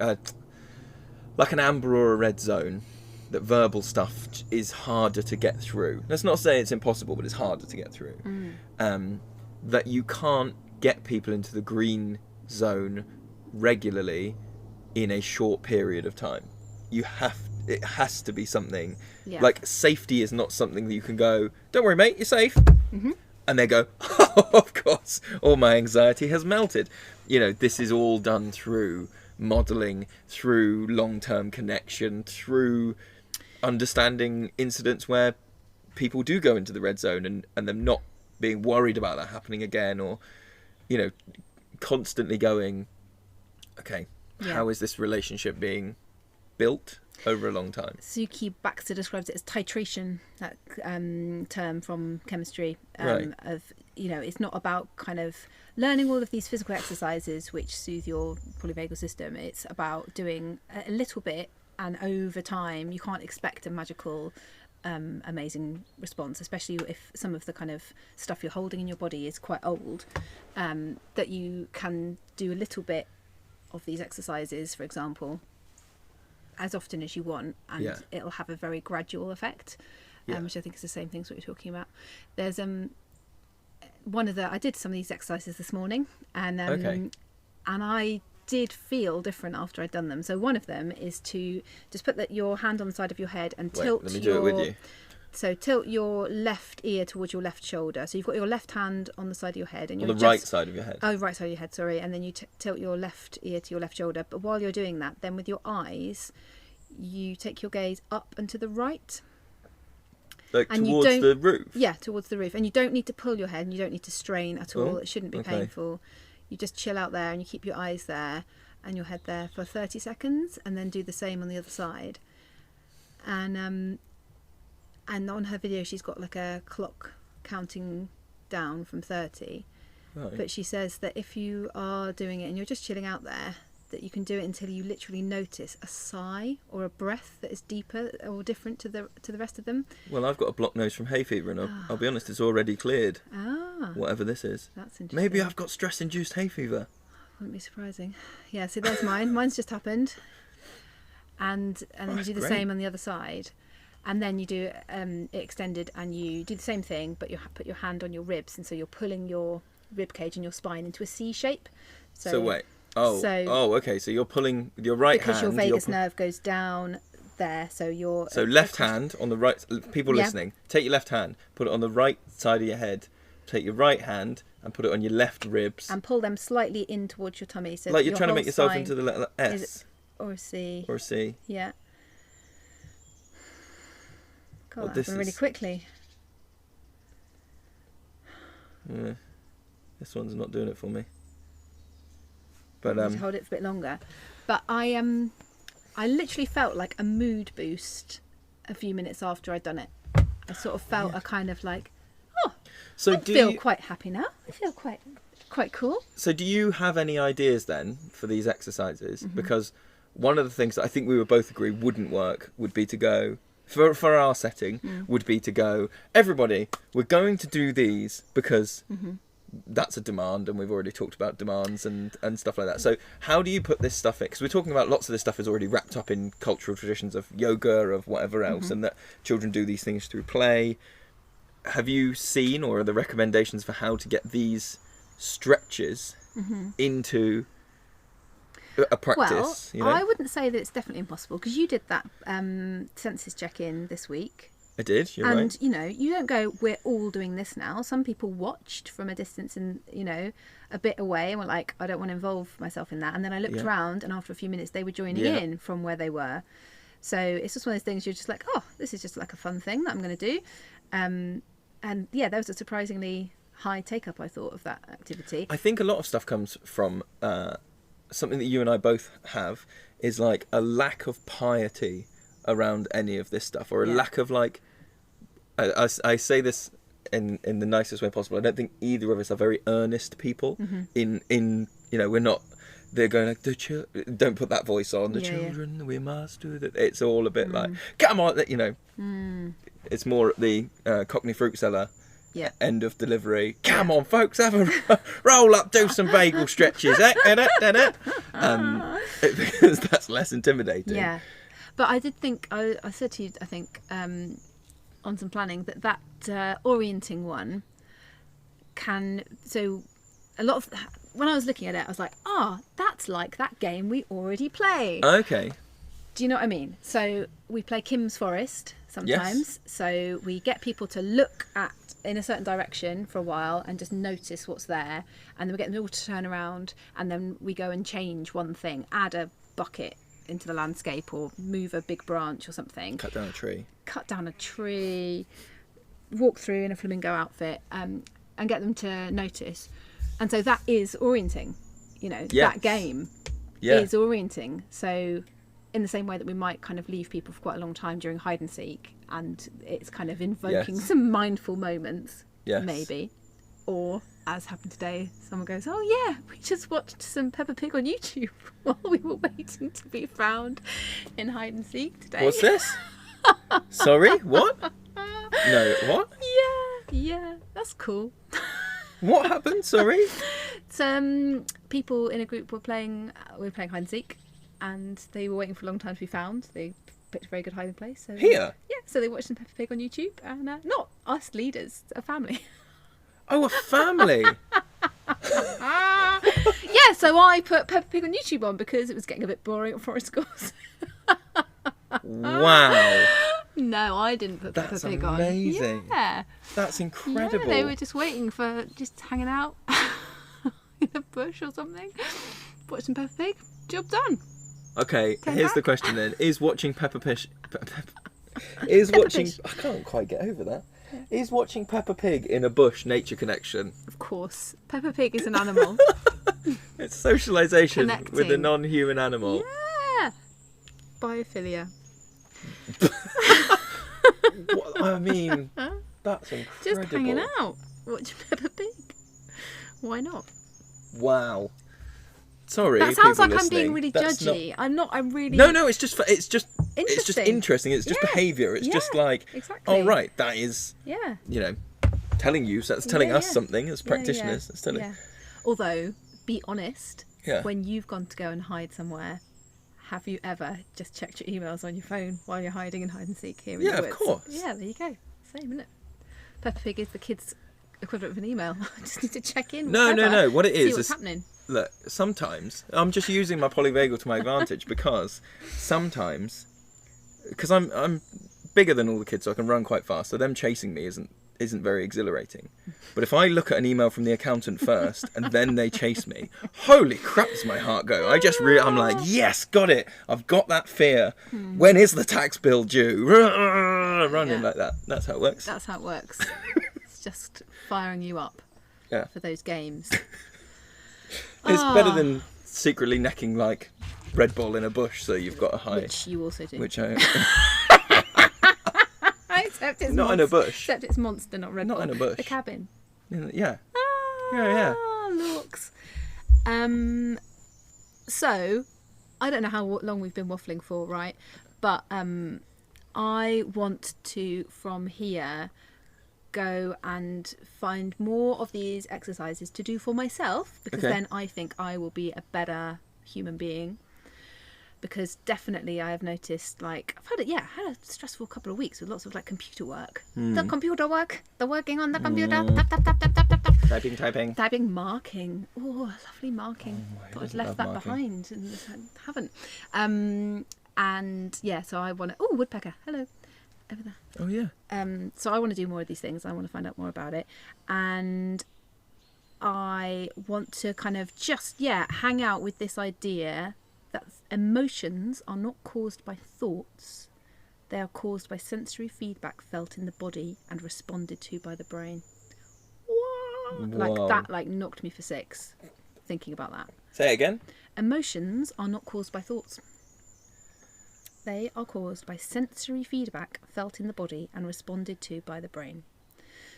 like an amber or a red zone, that verbal stuff is harder to get through. Let's not say it's impossible, but it's harder to get through. That you can't get people into the green zone regularly in a short period of time. It has to be something like safety is not something that you can go, don't worry mate, you're safe. And they go, oh, of course, all my anxiety has melted. You know, this is all done through modelling, through long-term connection, through understanding incidents where people do go into the red zone and them not being worried about that happening again, or, you know, constantly going, okay, how is this relationship being built over a long time? Suki Baxter describes it as titration, that term from chemistry, of, you know, it's not about kind of learning all of these physical exercises which soothe your polyvagal system. It's about doing a little bit, and over time you can't expect a magical amazing response, especially if some of the kind of stuff you're holding in your body is quite old, that you can do a little bit of these exercises, for example, as often as you want, and it'll have a very gradual effect, which I think is the same things what you're talking about. There's I did some of these exercises this morning, and and I did feel different after I'd done them. So one of them is to just put your hand on the side of your head and tilt let me do it with you. So tilt your left ear towards your left shoulder. So you've got your left hand on the side of your head, and on you're the right side of your head. Oh, right side of your head, sorry. And then you tilt your left ear to your left shoulder. But while you're doing that, then with your eyes, you take your gaze up and to the right. Like and towards the roof? Yeah, towards the roof. And you don't need to pull your head, and you don't need to strain at all. It shouldn't be painful. You just chill out there, and you keep your eyes there and your head there for 30 seconds, and then do the same on the other side. And on her video, she's got like a clock counting down from 30. Right. But she says that if you are doing it and you're just chilling out there, that you can do it until you literally notice a sigh or a breath that is deeper or different to the rest of them. Well, I've got a blocked nose from hay fever, and I'll be honest, it's already cleared. Whatever this is. That's interesting. Maybe I've got stress-induced hay fever. Wouldn't be surprising. Yeah, so there's mine. Mine's just happened. And then you do the same on the other side. And then you do it extended, and you do the same thing, but you put your hand on your ribs, and so you're pulling your rib cage and your spine into a C shape. So wait. Okay. So you're pulling your right hand. Because your vagus nerve goes down there, so you're... So left hand on the right... People listening, take your left hand, put it on the right side of your head. Take your right hand and put it on your left ribs. And pull them slightly in towards your tummy. So like you're trying to make yourself into the letter S. Or a C. Or a C. Yeah. God, that happened really quickly. Yeah. This one's not doing it for me. But just hold it for a bit longer. But I literally felt like a mood boost a few minutes after I'd done it. I sort of felt a kind of like, I feel quite happy now. I feel quite cool. So do you have any ideas then for these exercises? Mm-hmm. Because one of the things that I think we would both agree wouldn't work would be to go, for our setting, would be to go, everybody, we're going to do these because that's a demand, and we've already talked about demands and stuff like that. So how do you put this stuff in? Because we're talking about lots of this stuff is already wrapped up in cultural traditions of yoga, of whatever else, and that children do these things through play. Have you seen, or are there recommendations for how to get these stretches into a practice? Well, I wouldn't say that it's definitely impossible, because you did that senses check-in this week. I did, you're right. And, you know, you don't go, we're all doing this now. Some people watched from a distance and, you know, a bit away and were like, I don't want to involve myself in that. And then I looked around, and after a few minutes, they were joining in from where they were. So it's just one of those things you're just like, oh, this is just like a fun thing that I'm going to do. And yeah, there was a surprisingly high take up, I thought, of that activity. I think a lot of stuff comes from something that you and I both have, is like a lack of piety around any of this stuff, or a lack of like, I say this in the nicest way possible. I don't think either of us are very earnest people. In we're not. They're going like, don't put that voice on. The children, we must do that. It's all a bit like, come on, It's more at the Cockney fruit seller end of delivery. Come on, folks, have a roll up, do some bagel stretches, because that's less intimidating. Yeah, but I did think I said to you, I think on some planning that orienting one can a lot of. When I was looking at it, I was like, that's like that game we already play. Okay. Do you know what I mean? So we play Kim's Forest sometimes. Yes. So we get people to look in a certain direction for a while and just notice what's there. And then we get them all to turn around, and then we go and change one thing, add a bucket into the landscape, or move a big branch or something. Cut down a tree. Walk through in a flamingo outfit, and get them to notice. And so that is orienting, that game is orienting. So in the same way that we might kind of leave people for quite a long time during hide and seek, and it's kind of invoking some mindful moments, maybe. Or, as happened today, someone goes, oh yeah, we just watched some Peppa Pig on YouTube while we were waiting to be found in hide and seek today. What's this? Sorry, what? No, what? Yeah, that's cool. What happened? Sorry. Some people in a group were playing hide and seek, and they were waiting for a long time to be found. They picked a very good hiding place. So Here? So they watched some Peppa Pig on YouTube, and not us leaders, a family. Oh, a family. So I put Peppa Pig on YouTube on because it was getting a bit boring at forest schools. Wow. No, I didn't put Peppa Pig on. That's amazing. Yeah. That's incredible. Yeah, they were just waiting for just hanging out in a bush or something. Watching Peppa Pig. Job done. Okay, here's the question then. Is watching Peppa Pig... I can't quite get over that. Yeah. Is watching Peppa Pig in a bush nature connection? Of course. Peppa Pig is an animal. It's socialisation with a non-human animal. Yeah. Biophilia. I mean, that's incredible. Just hanging out, watching Peppa Pig. Why not? Wow. Sorry, that sounds like listening. I'm being really judgy. I'm not. I'm really. No. It's just interesting. It's just Yeah. behaviour. It's just like, exactly. oh right, that is. Yeah. Telling you. So that's telling us something as practitioners. It's telling. Yeah. Although, be honest. Yeah. When you've gone to go and hide somewhere, have you ever just checked your emails on your phone while you're hiding in hide and seek here in the woods? Yeah, of course. Yeah, there you go. Same, isn't it? Peppa Pig is the kids' equivalent of an email. I just need to check in. No. What it see what's happening. Look, sometimes I'm just using my polyvagal to my advantage because sometimes, because I'm bigger than all the kids, so I can run quite fast. So them chasing me isn't very exhilarating. But if I look at an email from the accountant first and then they chase me, holy crap, does my heart go. I'm like, yes, got it. I've got that fear. When is the tax bill due? Running like that. That's how it works. That's how it works. It's just firing you up for those games. It's better than secretly necking like Red Bull in a bush, so you've got a high. Which you also do. Which I... Except it's not in a bush. Except it's Monster, not Red Bull. Not in a bush. The cabin. Yeah. Yeah. Looks. So, I don't know how long we've been waffling for, right? But I want to, from here, go and find more of these exercises to do for myself, because then I think I will be a better human being. Because definitely I have noticed, like, I've had a stressful couple of weeks with lots of like computer work. The computer work, the working on the computer, tap. Typing, marking. Oh, lovely marking. Thought I'd left that behind and I haven't. And yeah, so I want to. Oh, woodpecker, hello, over there. Oh yeah. So I want to do more of these things. I want to find out more about it, and I want to kind of just hang out with this idea that emotions are not caused by thoughts. They are caused by sensory feedback felt in the body and responded to by the brain. What? Like Wow. that, like knocked me for 6 thinking about that. Say it again. Emotions are not caused by thoughts. They are caused by sensory feedback felt in the body and responded to by the brain.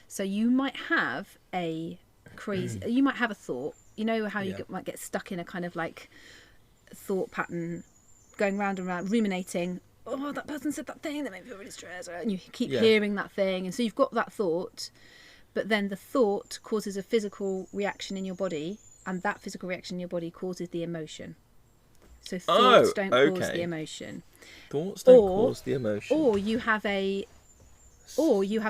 So you might have a thought. You know how you might get stuck in a kind of like thought pattern, going round and round, ruminating. Oh, that person said that thing that made me feel really stressed. And you keep hearing that thing. And so you've got that thought, but then the thought causes a physical reaction in your body, and that physical reaction in your body causes the emotion. So thoughts don't cause the emotion. Thoughts don't cause the emotion. Or you have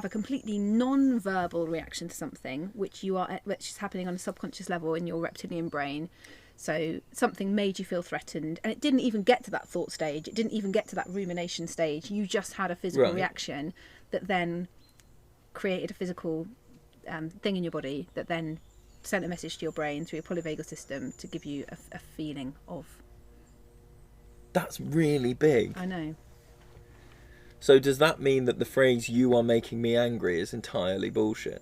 a completely non-verbal reaction to something which is happening on a subconscious level in your reptilian brain. So something made you feel threatened, and it didn't even get to that thought stage. It didn't even get to that rumination stage. You just had a physical reaction that then created a physical thing in your body that then sent a message to your brain through your polyvagal system to give you a feeling of. That's really big. I know. So does that mean that the phrase "you are making me angry" is entirely bullshit?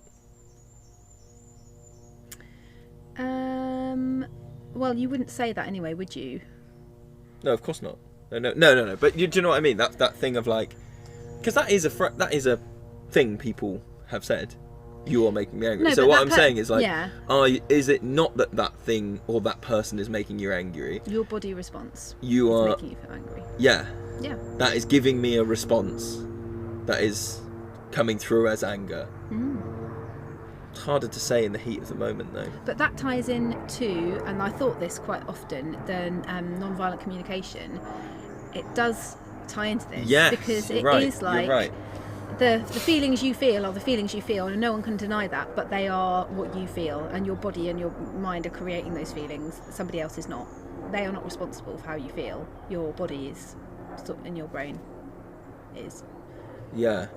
Well, you wouldn't say that anyway, would you? No, of course not. No. But do you know what I mean? That thing of like, because that is a thing people have said. You are making me angry. No, so what I'm saying is like, is it not that thing or that person is making you angry? Your body response. You is are making you feel angry. Yeah. Yeah. That is giving me a response that is coming through as anger. It's harder to say in the heat of the moment, though. But that ties in to, and I thought this quite often, the non-violent communication. It does tie into this. Yes, because it is like you're right. the feelings you feel are the feelings you feel, and no one can deny that, but they are what you feel, and your body and your mind are creating those feelings. Somebody else is not. They are not responsible for how you feel. Your body is, and your brain is. Yeah.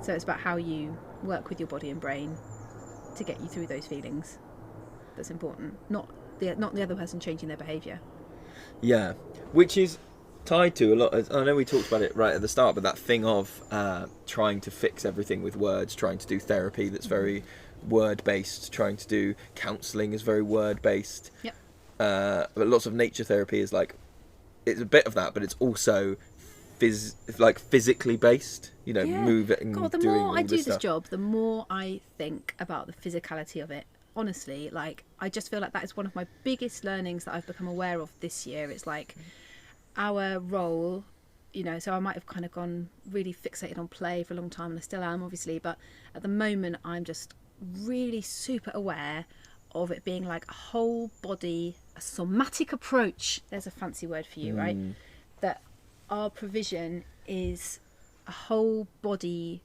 So it's about how you work with your body and brain to get you through those feelings. That's important. Not the other person changing their behaviour. Yeah, which is tied to a lot. I know we talked about it right at the start, but that thing of trying to fix everything with words, trying to do therapy that's very word-based, trying to do counselling is very word-based. Yep. But lots of nature therapy is like, it's a bit of that, but it's also physically based. You know, moving, God, the doing more all I do this this stuff. job, the more I think about the physicality of it. Honestly, like, I just feel like that is one of my biggest learnings that I've become aware of this year. It's like our role, you know, so I might have kind of gone really fixated on play for a long time, and I still am, obviously, but at the moment I'm just really super aware of it being like a whole body, a somatic approach. There's a fancy word for you, right? That our provision is a whole body.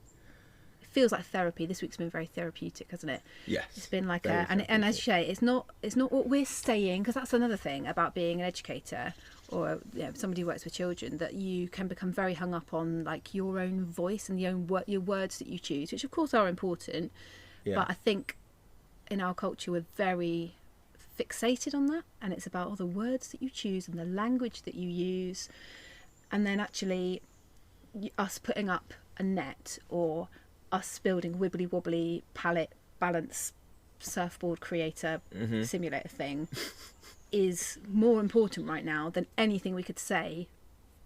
It feels like therapy. This week's been very therapeutic, hasn't it? Yes. It's been like very and as you say, it's not what we're saying, because that's another thing about being an educator or somebody who works with children, that you can become very hung up on like your own voice and your words that you choose, which of course are important. Yeah. But I think in our culture we're very fixated on that, and it's about all the words that you choose and the language that you use, and then actually us putting up a net or us building wibbly wobbly palette balance surfboard creator simulator thing is more important right now than anything we could say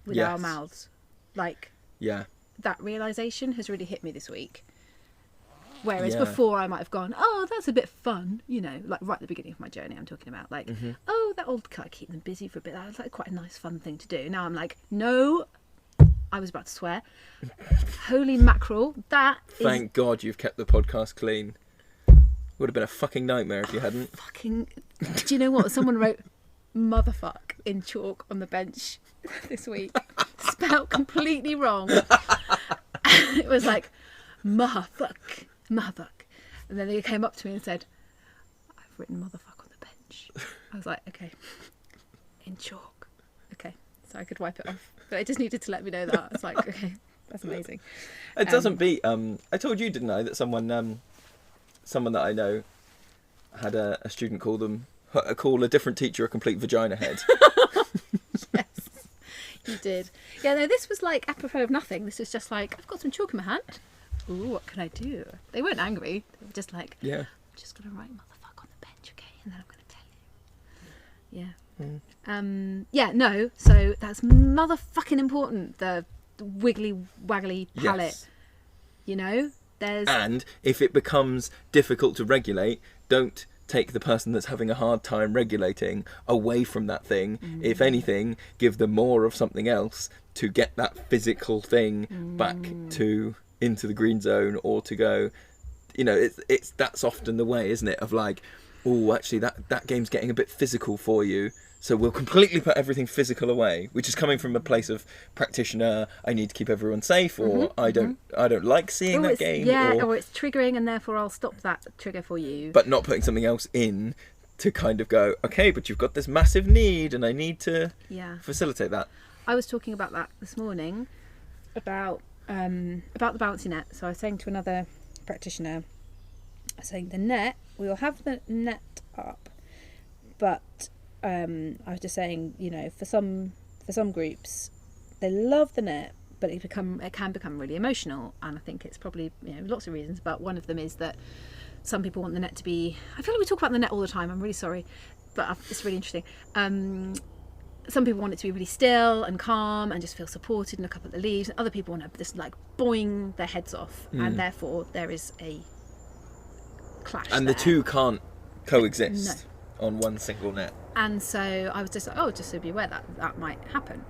with our mouths. Like, that realization has really hit me this week. Whereas before I might have gone, oh, that's a bit fun, you know, like right at the beginning of my journey I'm talking about, like, oh, that old car, keep them busy for a bit, that's like quite a nice fun thing to do. Now I'm like, no, I was about to swear. Holy mackerel, that is... Thank God you've kept the podcast clean. Would have been a fucking nightmare if you hadn't. Fucking... Do you know what? Someone wrote motherfuck in chalk on the bench this week. Spelt completely wrong. It was like, motherfuck. And then they came up to me and said, I've written motherfuck on the bench. I was like, okay. In chalk. Okay. So I could wipe it off. But I just needed to let me know that. It's like, okay, that's amazing. It doesn't beat. I told you, didn't I, that someone that I know had a student call a different teacher a complete vagina head. You did. Yeah, no, this was like apropos of nothing. This was just like, I've got some chalk in my hand. Ooh, what can I do? They weren't angry. They were just like, Yeah. I'm just going to write motherfucker on the bench, okay? And then I'm going to tell you. Yeah. No, so that's motherfucking important, the wiggly waggly palate. Yes. You know? And if it becomes difficult to regulate, don't take the person that's having a hard time regulating away from that thing. If anything, give them more of something else to get that physical thing back into the green zone, or to go, you know, it's that's often the way, isn't it? Of like, oh, actually that game's getting a bit physical for you, so we'll completely put everything physical away, which is coming from a place of practitioner. I need to keep everyone safe, or I don't like seeing that game. Yeah, or it's triggering, and therefore I'll stop that trigger for you. But not putting something else in to kind of go, okay, but you've got this massive need, and I need to facilitate that. I was talking about that this morning, about the bouncy net. So I was saying to another practitioner, I was saying the net, we'll have the net up, but I was just saying, you know, for some groups, they love the net, but it can become really emotional, and I think it's probably, you know, lots of reasons, but one of them is that some people want the net to be, I feel like we talk about the net all the time, I'm really sorry, but it's really interesting. Some people want it to be really still and calm and just feel supported and look up at the leaves, and other people want to just like boing their heads off, and therefore there is a clash and there. the two can't coexist on one single net. And so I was just like, oh, just so be aware that might happen.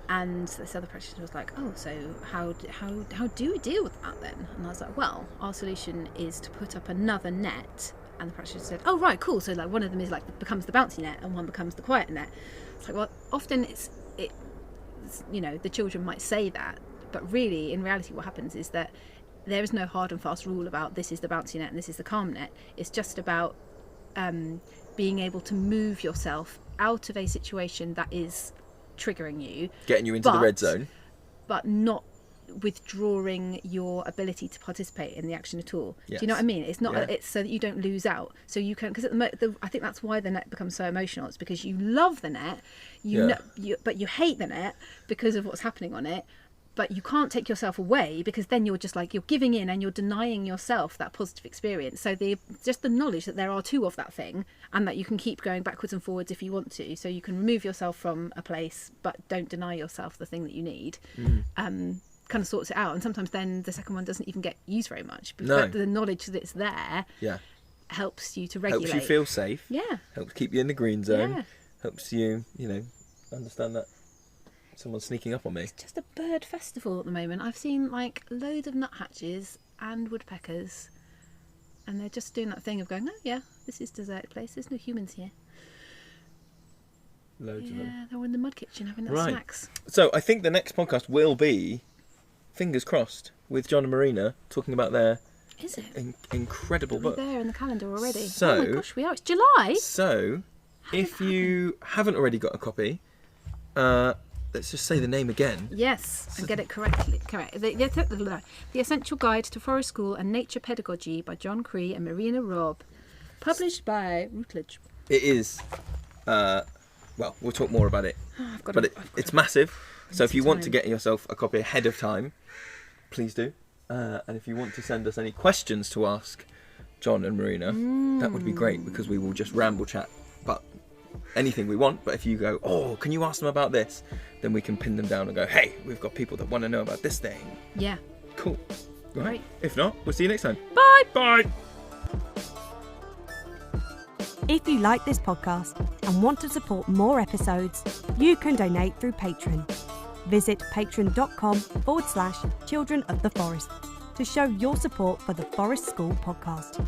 And this other practitioner was like, oh, so how do we deal with that then? And I was like, well, our solution is to put up another net. And the practitioner said, oh, right, cool. So like one of them is like becomes the bouncy net and one becomes the quiet net. It's like, well, often it's you know, the children might say that, but really in reality what happens is that there is no hard and fast rule about this is the bouncy net and this is the calm net. It's just about being able to move yourself out of a situation that is triggering you, getting you into the red zone, but not withdrawing your ability to participate in the action at all. Yes. Do you know what I mean? It's not it's so that you don't lose out, so you can, because I think that's why the net becomes so emotional. It's because you love the net, but you hate the net because of what's happening on it, but you can't take yourself away, because then you're just like, you're giving in and you're denying yourself that positive experience. So just the knowledge that there are two of that thing, and that you can keep going backwards and forwards if you want to, so you can remove yourself from a place but don't deny yourself the thing that you need, kind of sorts it out. And sometimes then the second one doesn't even get used very much, but the knowledge that it's there helps you to regulate, helps you feel safe, helps keep you in the green zone, helps you, you know, understand that someone's sneaking up on me. It's just a bird festival at the moment. I've seen like loads of nuthatches and woodpeckers, and they're just doing that thing of going, oh yeah, this is deserted place, there's no humans here. Loads of them. Yeah, they're all in the mud kitchen having their snacks. So I think the next podcast will be, fingers crossed, with John and Marina talking about their incredible book. We're there in the calendar already. So, oh my gosh, we are. It's July. So, if you haven't already got a copy, let's just say the name again. Yes, and get it correctly. Correct. The Essential Guide to Forest School and Nature Pedagogy by John Cree and Marina Robb, published by Routledge. It is. Well, we'll talk more about it. It's massive. So if you want to get yourself a copy ahead of time, please do. And if you want to send us any questions to ask John and Marina, that would be great, because we will just ramble chat about anything we want. But if you go, oh, can you ask them about this? Then we can pin them down and go, hey, we've got people that want to know about this thing. Yeah. Cool. Right. If not, we'll see you next time. Bye. Bye. If you like this podcast and want to support more episodes, you can donate through Patreon. Visit patreon.com/Children of the Forest to show your support for the Forest School podcast.